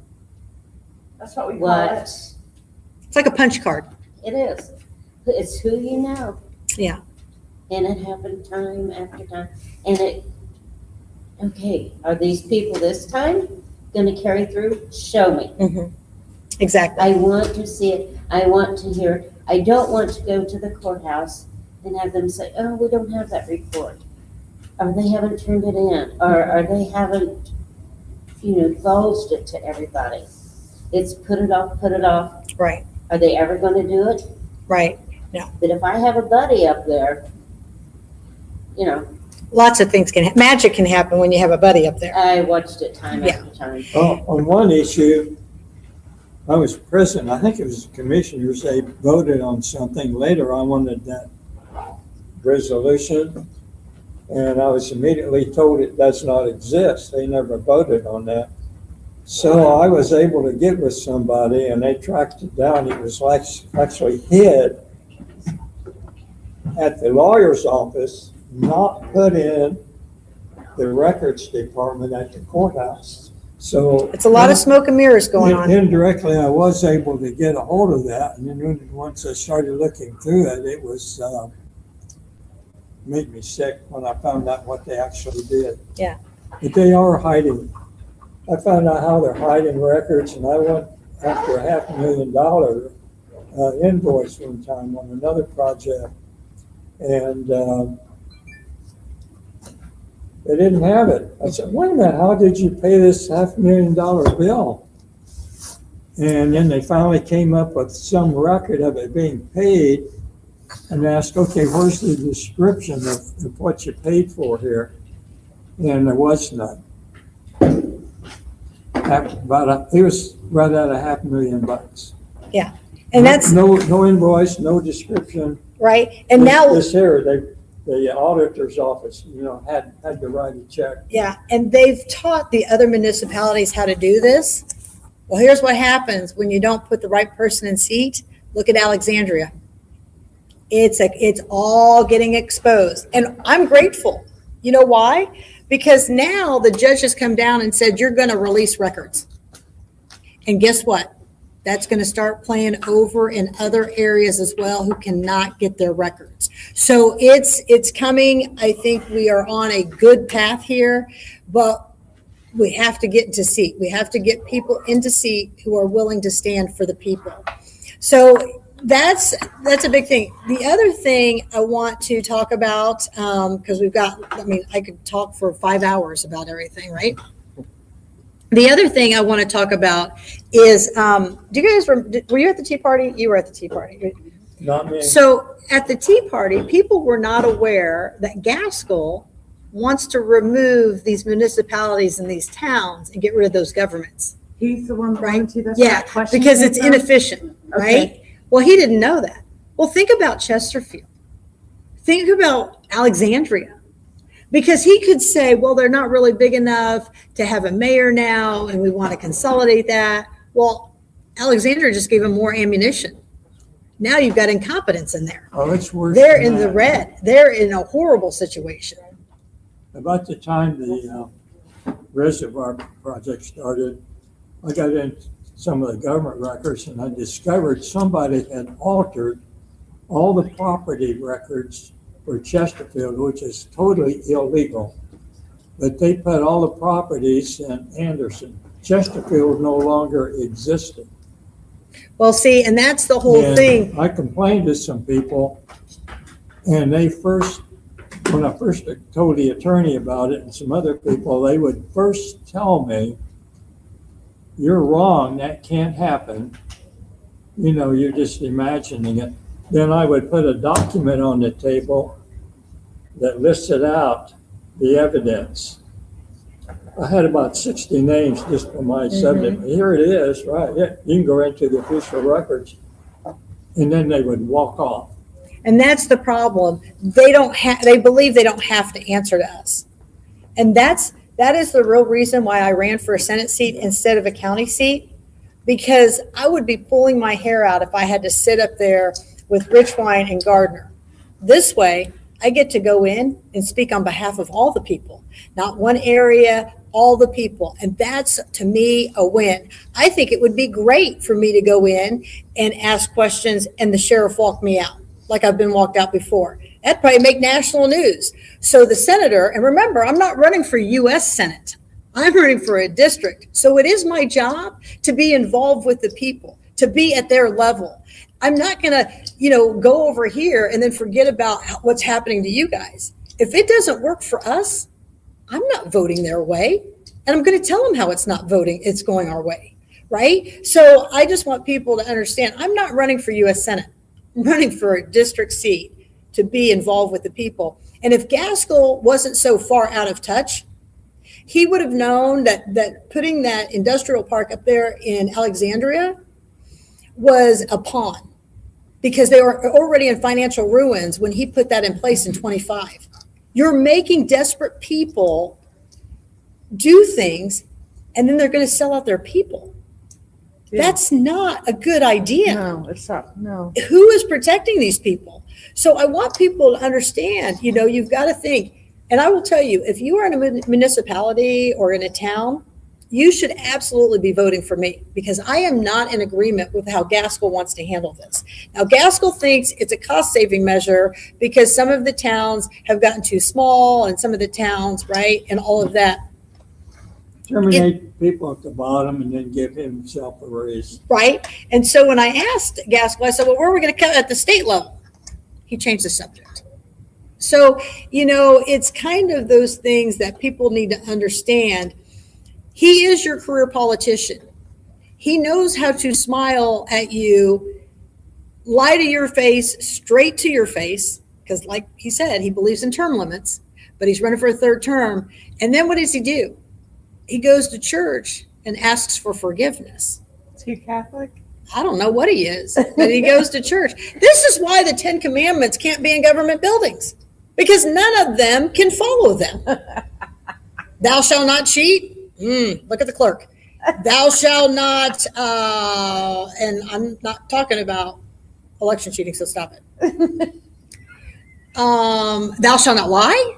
That's what we call it. It's like a punch card. It is. It's who you know. Yeah. And it happened time after time. And okay, are these people this time going to carry through? Show me. Mm-hmm. Exactly. I want to see it. I want to hear it. I don't want to go to the courthouse and have them say, oh, we don't have that report. Or they haven't turned it in. Or they haven't, divulged it to everybody. It's put it off. Right. Are they ever going to do it? Right. No. But if I have a buddy up there, lots of things magic can happen when you have a buddy up there. I watched it time after time. Oh, on one issue, I was present. I think it was the commissioners. They voted on something. Later, I wanted that resolution, and I was immediately told it does not exist. They never voted on that. So I was able to get with somebody, and they tracked it down. It was actually hid at the lawyer's office, not put in the records department at the courthouse. So it's a lot of smoke and mirrors going on. Indirectly, I was able to get a hold of that, and then once I started looking through it, it was made me sick when I found out what they actually did. Yeah. But they are hiding. I found out how they're hiding records, and I went after a $500,000 invoice one time on another project, and they didn't have it. I said, wait a minute, how did you pay this $500,000 bill? And then they finally came up with some record of it being paid, and asked, okay, where's the description of what you paid for here? And there was none. It was right at $500,000. Yeah, and that's no invoice, no description. Right, and now this here, the auditor's office, had to write a check. Yeah, and they've taught the other municipalities how to do this. Well, here's what happens when you don't put the right person in seat. Look at Alexandria. It's all getting exposed. And I'm grateful. You know why? Because now the judge has come down and said, you're going to release records. And guess what? That's going to start playing over in other areas as well who cannot get their records. So it's coming. I think we are on a good path here, but we have to get into seat. We have to get people into seat who are willing to stand for the people. So that's a big thing. The other thing I want to talk about, because I could talk for 5 hours about everything, right? The other thing I want to talk about is, were you at the Tea Party? You were at the Tea Party. Not me. So at the Tea Party, people were not aware that Gaskell wants to remove these municipalities and these towns and get rid of those governments. He's the one that Right. wanted to. That's where Yeah, that question because came it's from? inefficient, right? Okay. Well, he didn't know that. Well, think about Chesterfield. Think about Alexandria. Because he could say, well, they're not really big enough to have a mayor now, and we want to consolidate that. Well, Alexandria just gave him more ammunition. Now you've got incompetence in there. Oh, it's worse. They're than in the that. red. They're in a horrible situation. About the time the reservoir project started, I got into some of the government records and I discovered somebody had altered all the property records for Chesterfield, which is totally illegal. But they put all the properties in Anderson. Chesterfield no longer existed. Well, see, and that's the whole And thing. I complained to some people, and when I first told the attorney about it and some other people, they would first tell me, you're wrong, that can't happen. You're just imagining it. Then I would put a document on the table that listed out the evidence. I had about 60 names just for my subject. Here it is, right? Yeah, you can go into the official records. And then they would walk off. And that's the problem. They believe they don't have to answer to us. And that is the real reason why I ran for a Senate seat instead of a county seat, because I would be pulling my hair out if I had to sit up there with Richwine and Gardner. This way, I get to go in and speak on behalf of all the people, not one area, all the people. And that's, to me, a win. I think it would be great for me to go in and ask questions and the sheriff walk me out like I've been walked out before. That'd probably make national news. So the senator, and remember, I'm not running for U.S. Senate. I'm running for a district. So it is my job to be involved with the people, to be at their level. I'm not going to, go over here and then forget about what's happening to you guys. If it doesn't work for us, I'm not voting their way. And I'm going to tell them how it's going our way, right? So I just want people to understand, I'm not running for U.S. Senate. I'm running for a district seat to be involved with the people. And if Gaskell wasn't so far out of touch, he would have known that putting that industrial park up there in Alexandria was a pawn, because they were already in financial ruins when he put that in place in 25. You're making desperate people do things, and then they're going to sell out their people. Yeah. That's not a good idea. No, it's not. No. Who is protecting these people? So I want people to understand, you've got to think. And I will tell you, if you are in a municipality or in a town, you should absolutely be voting for me, because I am not in agreement with how Gaskell wants to handle this. Now, Gaskell thinks it's a cost-saving measure because some of the towns have gotten too small, and some of the towns, right, and all of that. Terminate people at the bottom and then give himself a raise. Right? And so when I asked Gaskell, I said, well, where are we going to cut at the state level? He changed the subject. So, it's kind of those things that people need to understand. He is your career politician. He knows how to smile at you, lie to your face, straight to your face, because like he said, he believes in term limits, but he's running for a third term. And then what does he do? He goes to church and asks for forgiveness. Is he Catholic? I don't know what he is, but he goes to church. This is why the 10 Commandments can't be in government buildings, because none of them can follow them. Thou shalt not cheat. Look at the clerk. Thou shalt not, and I'm not talking about election cheating, so stop it. Thou shalt not lie.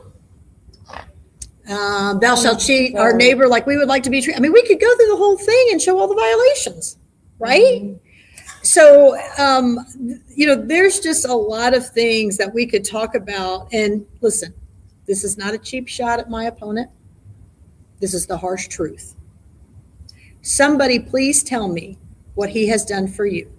Thou shalt cheat our neighbor like we would like to be treated. I mean, we could go through the whole thing and show all the violations, right? So, there's just a lot of things that we could talk about. And listen, this is not a cheap shot at my opponent. This is the harsh truth. Somebody please tell me what he has done for you.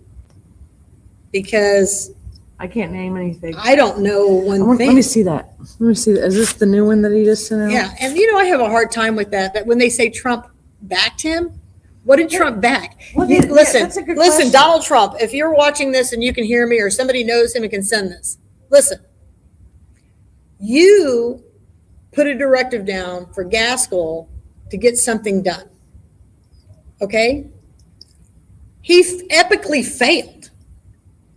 Because I can't name anything. I don't know one thing. Let me see that. Let me see that. Is this the new one that he just sent out? Yeah, and I have a hard time with that when they say Trump backed him. What did Trump back? Well, Listen, that's a good question. Donald Trump, if you're watching this and you can hear me or somebody knows him and can send this, listen, you put a directive down for Gaskell to get something done, okay? He epically failed.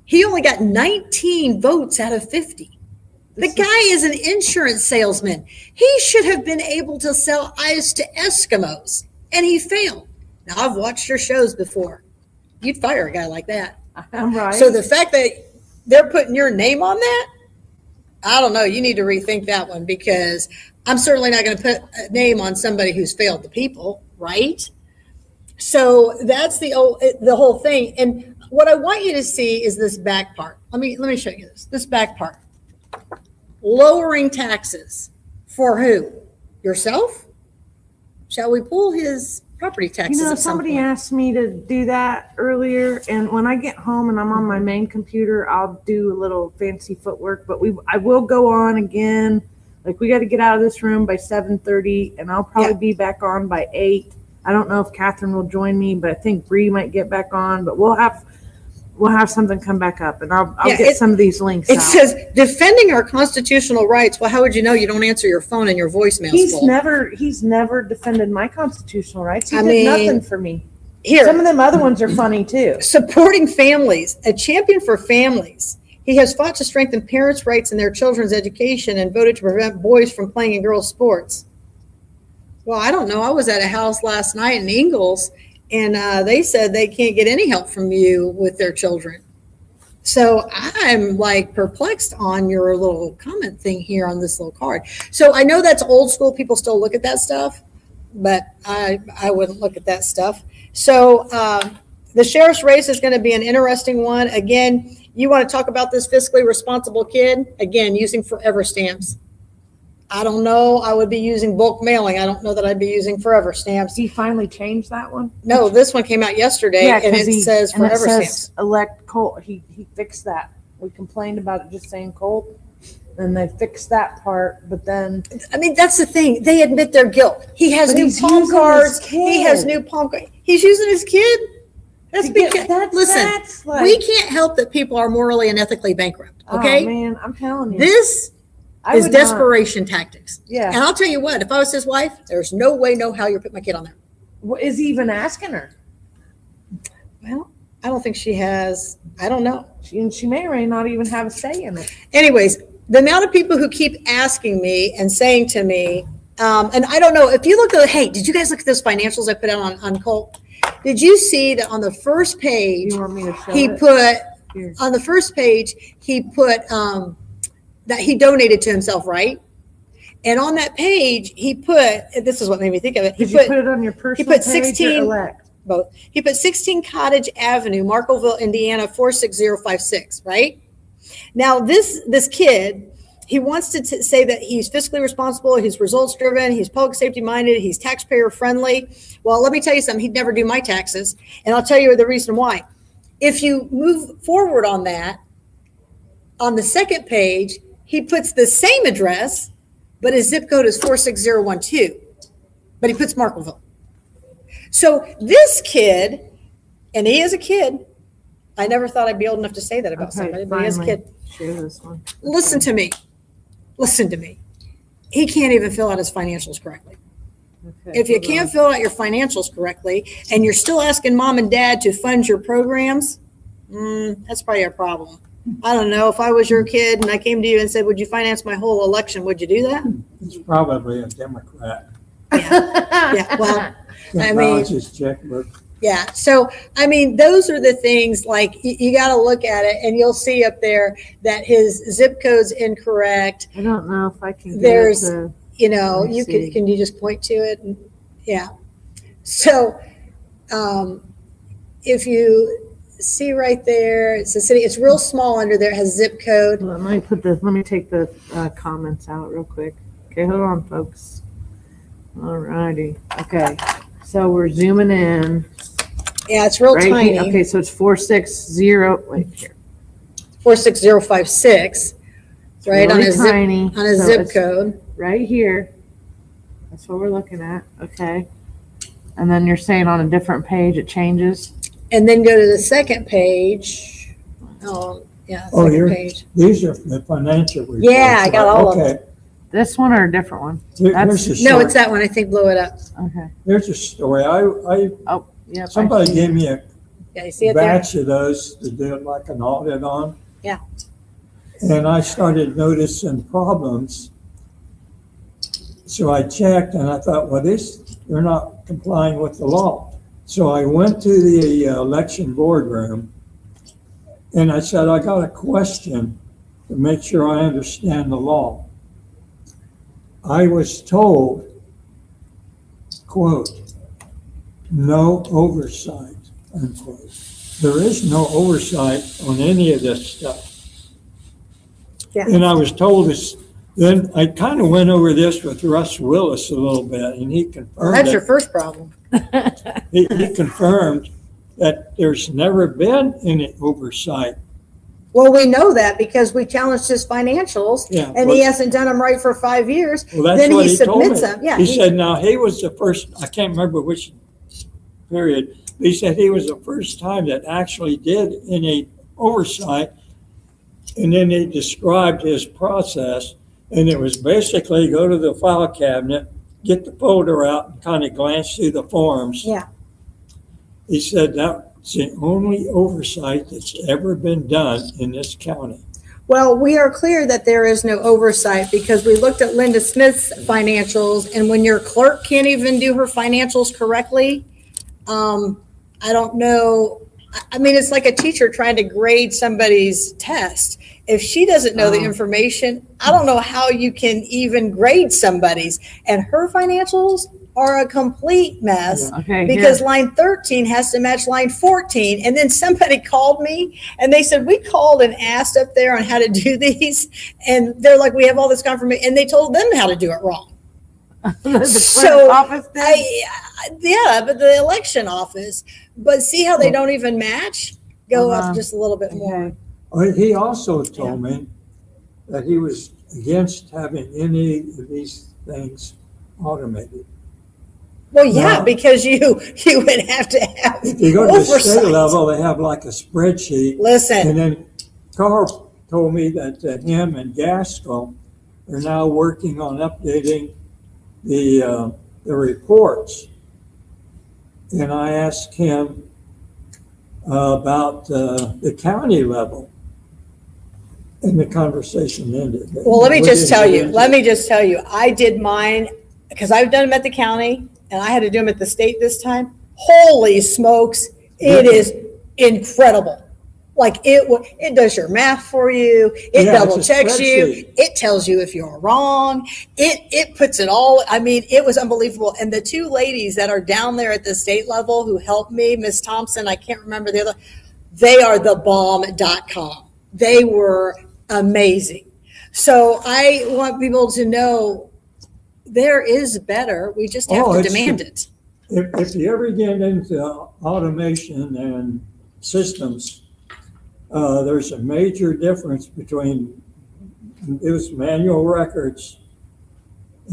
He only got 19 votes out of 50. The guy is an insurance salesman. He should have been able to sell ice to Eskimos, and he failed. Now, I've watched your shows before. You'd fire a guy like that. I'm right. So the fact that they're putting your name on that, I don't know. You need to rethink that one, because I'm certainly not going to put a name on somebody who's failed the people, right? So that's the whole thing. And what I want you to see is this back part. Let me show you this back part. Lowering taxes for who? Yourself? Shall we pull his property taxes? Somebody asked me to do that earlier, and when I get home and I'm on my main computer, I'll do a little fancy footwork, but I will go on again. Like, we got to get out of this room by 7:30, and I'll probably be back on by 8. I don't know if Catherine will join me, but I think Bree might get back on, but we'll have something come back up, and I'll get some of these links It out. says, defending our constitutional rights. Well, how would you know you don't answer your phone and your voicemail's full? He's never defended my constitutional rights. He I did mean, nothing for me. Here, Some of them other ones are funny too. supporting families, a champion for families. He has fought to strengthen parents' rights in their children's education and voted to prevent boys from playing in girls' sports. Well, I don't know. I was at a house last night in Ingalls, and they said they can't get any help from you with their children. So I'm like perplexed on your little comment thing here on this little card. So I know that's old school. People still look at that stuff, but I wouldn't look at that stuff. So the sheriff's race is going to be an interesting one. Again, you want to talk about this fiscally responsible kid? Again, using forever stamps. I don't know. I would be using bulk mailing. I don't know that I'd be using forever stamps. He finally changed that one? No, this one came out yesterday, and it says forever stamps. Elect Colt. He fixed that. We complained about it just saying Colt, and they fixed that part, but then... I mean, that's the thing. They admit their guilt. He has new palm cards. He has new palm cards. He's using his kid. That's because, listen, we can't help that people are morally and ethically bankrupt, okay? Oh, man, I'm telling you. This is desperation tactics. Yeah. And I'll tell you what, if I was his wife, there's no way, no how you're putting my kid on there. What is he even asking her? Well, I don't think she has, I don't know. She may or may not even have a say in it. Anyways, the amount of people who keep asking me and saying to me, and I don't know, if you look at, hey, did you guys look at those financials I put out on Colt? Did you see that on the first page, You want me to show he it? put, Here. on the first page, he put that he donated to himself, right? And on that page, he put, this is what made me think of it. Did you put it on your personal put page 16 or elect? Both. He put 16 Cottage Avenue, Markville, Indiana, 46056, right? Now, this kid, he wants to say that he's fiscally responsible, he's results driven, he's public safety minded, he's taxpayer friendly. Well, let me tell you something, he'd never do my taxes. And I'll tell you the reason why. If you move forward on that, on the second page, he puts the same address, but his zip code is 46012, but he puts Markville. So this kid, and he is a kid, I never thought I'd be old enough to say that about somebody, but he is a kid. Share this one. Listen to me. He can't even fill out his financials correctly. Okay, If you hold can't on. fill out your financials correctly and you're still asking mom and dad to fund your programs, that's probably a problem. I don't know. If I was your kid and I came to you and said, would you finance my whole election? Would you do that? It's probably a Democrat. Yeah, well, I mean, Acknowledges checkbook. Yeah. So, I mean, those are the things like you got to look at it and you'll see up there that his zip code's incorrect. I don't know if I can get There's- it to, You know, Let me you see. can you just point to it? And, yeah. So, if you see right there, it's a city, it's real small under there, it has zip code. let me take the comments out real quick. Okay, hold on, folks. All righty. Okay, so we're zooming in. Yeah, it's real Right tiny. here. Okay, so it's 460, wait, here. 46056. It's right on Really a zip tiny. on a So zip it's code. right here. That's what we're looking at. Okay. And then you're saying on a different page it changes. And then go to the second page. Oh, yeah, Oh, second here? page. These are the financial reports. Yeah, I got all of Okay. This one or a different one? Here's That's- a No, story. it's that one. I think blow it up. Okay. Here's a story. Yep. Somebody gave me a Yeah, you see it there? batch of those to do like an audit on. Yeah. And I started noticing problems. So I checked and I thought, well, they're not complying with the law. So I went to the election boardroom and I said, I got a question to make sure I understand the law. I was told, quote, no oversight, unquote. There is no oversight on any of this stuff. Yeah. And I was told this, then I kind of went over this with Russ Willis a little bit, and he Well, confirmed that's your it. first problem. He confirmed that there's never been any oversight. Well, we know that because we challenged his financials Yeah. and he hasn't done them right for 5 years. Well, that's Then what he he told me. submits them. Yeah. He said, now, he was the first, I can't remember which period, but he said he was the first time that actually did any oversight. And then he described his process, and it was basically go to the file cabinet, get the folder out, and kind of glance through the forms. Yeah. He said that's the only oversight that's ever been done in this county. Well, we are clear that there is no oversight because we looked at Linda Smith's financials, and when your clerk can't even do her financials correctly, I don't know. I mean, it's like a teacher trying to grade somebody's test. If she doesn't know the information, I don't know how you can even grade somebody's. And her financials are a complete mess. Okay. Because line 13 has to match line 14. And then somebody called me and they said, we called and asked up there on how to do these. And they're like, we have all this confirmation. And they told them how to do it wrong. The So, office did? Yeah, but the election office. But see how they don't even match? Go up just a little bit more. Okay. He also told me that he was against having any of these things automated. Well, yeah, No. because you would have to have If you go to the state oversight. level, they have like a spreadsheet. Listen, And then Carl told me that him and Gaskell are now working on updating the reports. And I asked him about the county level. And the conversation ended. well, let me We just didn't tell get you, into let it. me just tell you, I did mine because I've done them at the county and I had to do them at the state this time. Holy smokes, it is incredible. Like it does your math for you. It Yeah, it's a double checks you. spreadsheet. It tells you if you're wrong. It puts it all. I mean, it was unbelievable. And the two ladies that are down there at the state level who helped me, Miss Thompson, I can't remember the other. They are thebomb.com. They were amazing. So I want people to know there is better. We just have Oh, to it's- demand it. If you ever get into automation and systems, there's a major difference between those manual records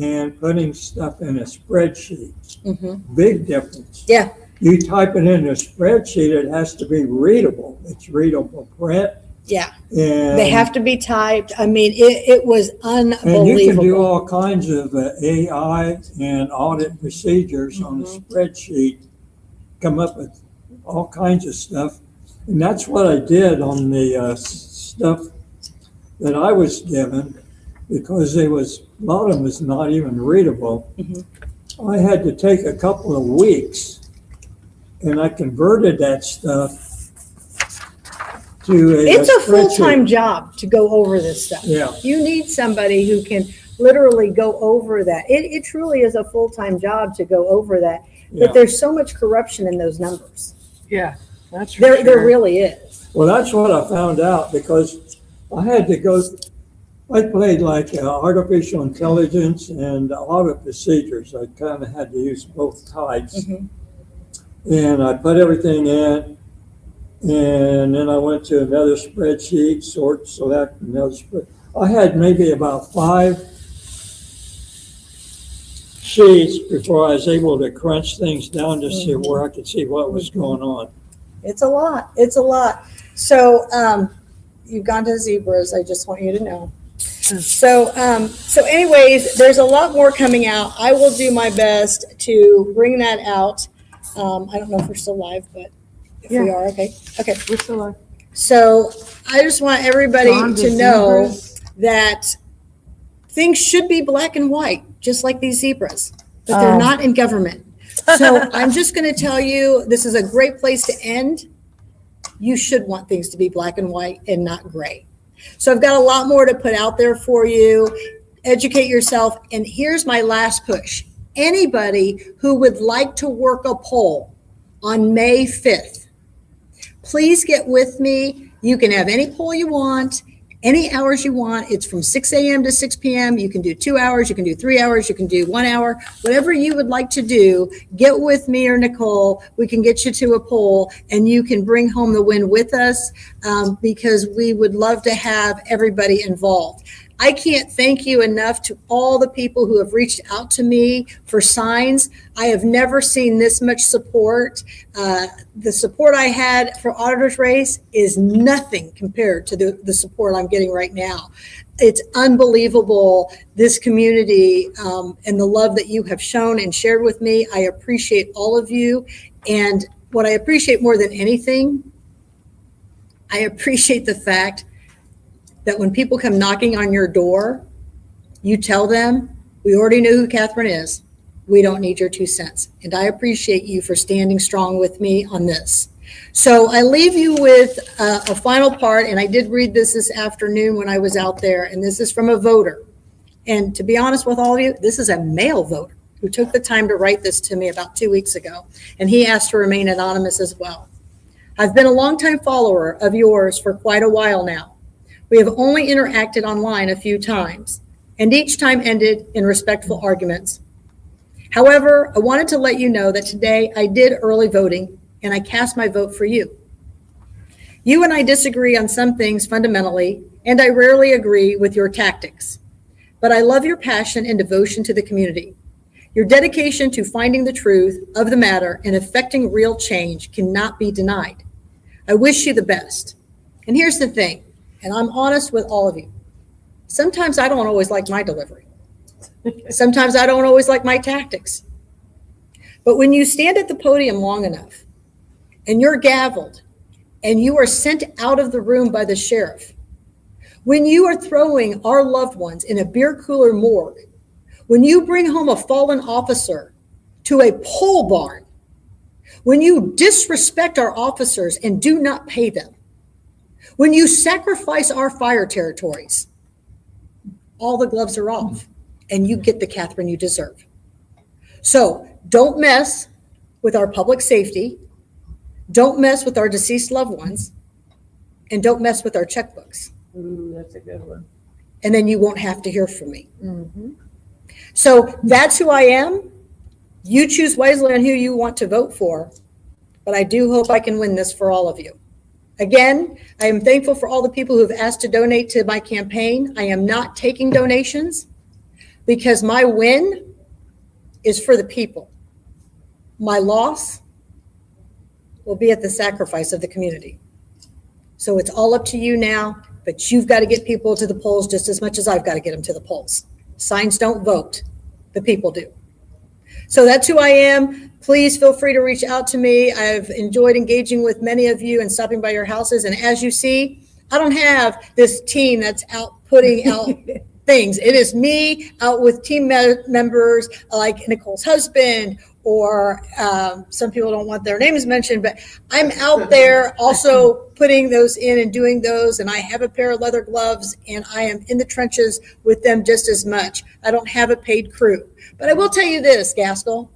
and putting stuff in a spreadsheet. Mhm. Big difference. Yeah. You type it in a spreadsheet, it has to be readable. It's readable print. Yeah. And They have to be typed. I mean, it was And you can do unbelievable. all kinds of AI and audit procedures on a spreadsheet, come up with all kinds of stuff. And that's what I did on the stuff that I was given, because a lot of them was not even readable. Mhm. I had to take a couple of weeks and I converted that stuff to It's a spreadsheet. full-time job to go over this stuff. Yeah. You need somebody who can literally go over that. It truly is a full-time job to go over that. Yeah. But there's so much corruption in those numbers. Yeah, that's for There sure. really is. Well, that's what I found out because I had to go, I played like artificial intelligence and audit procedures. I kind of had to use both types. Mhm. And I put everything in, and then I went to another spreadsheet, sort, select another spread. I had maybe about 5 sheets before I was able to crunch things down to see where I could see what was going on. It's a lot. It's a lot. So you've gone to zebras. I just want you to know. So anyways, there's a lot more coming out. I will do my best to bring that out. I don't know if we're still live, but if we are, okay. Okay. We're still on. So I just want everybody Gone to know zebras. that things should be black and white, just like these zebras, but they're not in government. So I'm just going to tell you, this is a great place to end. You should want things to be black and white and not gray. So I've got a lot more to put out there for you. Educate yourself. And here's my last push. Anybody who would like to work a poll on May 5th, please get with me. You can have any poll you want, any hours you want. It's from 6 a.m. to 6 p.m. You can do 2 hours, you can do 3 hours, you can do 1 hour, whatever you would like to do. Get with me or Nicole. We can get you to a poll and you can bring home the win with us because we would love to have everybody involved. I can't thank you enough to all the people who have reached out to me for signs. I have never seen this much support. The support I had for Auditor's Race is nothing compared to the support I'm getting right now. It's unbelievable, this community and the love that you have shown and shared with me. I appreciate all of you. And what I appreciate more than anything, I appreciate the fact that when people come knocking on your door, you tell them, we already know who Catherine is. We don't need your 2 cents. And I appreciate you for standing strong with me on this. So I leave you with a final part, and I did read this afternoon when I was out there, and this is from a voter. And to be honest with all of you, this is a male voter who took the time to write this to me about 2 weeks ago, and he asked to remain anonymous as well. I've been a longtime follower of yours for quite a while now. We have only interacted online a few times, and each time ended in respectful arguments. However, I wanted to let you know that today I did early voting, and I cast my vote for you. You and I disagree on some things fundamentally, and I rarely agree with your tactics. But I love your passion and devotion to the community. Your dedication to finding the truth of the matter and effecting real change cannot be denied. I wish you the best. And here's the thing. And I'm honest with all of you. Sometimes I don't always like my delivery. Sometimes I don't always like my tactics. But when you stand at the podium long enough and you're gavelled and you are sent out of the room by the sheriff, when you are throwing our loved ones in a beer cooler morgue, when you bring home a fallen officer to a pole barn, when you disrespect our officers and do not pay them, when you sacrifice our fire territories, all the gloves are off and you get the Catherine you deserve. So don't mess with our public safety. Don't mess with our deceased loved ones. And don't mess with our checkbooks. Ooh, that's a good one. And then you won't have to hear from me. Mm-hmm. So that's who I am. You choose wisely on who you want to vote for. But I do hope I can win this for all of you. Again, I am thankful for all the people who have asked to donate to my campaign. I am not taking donations because my win is for the people. My loss will be at the sacrifice of the community. So it's all up to you now, but you've got to get people to the polls just as much as I've got to get them to the polls. Signs don't vote, the people do. So that's who I am. Please feel free to reach out to me. I've enjoyed engaging with many of you and stopping by your houses. And as you see, I don't have this team that's out putting out things. It is me out with team members like Nicole's husband, or some people don't want their names mentioned, but I'm out there also putting those in and doing those. And I have a pair of leather gloves, and I am in the trenches with them just as much. I don't have a paid crew. But I will tell you this, Gaskell,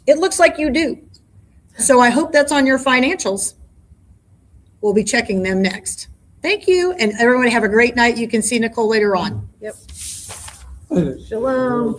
it looks like you do. So I hope that's on your financials. We'll be checking them next. Thank you. And everyone have a great night. You can see Nicole later on. Shalom.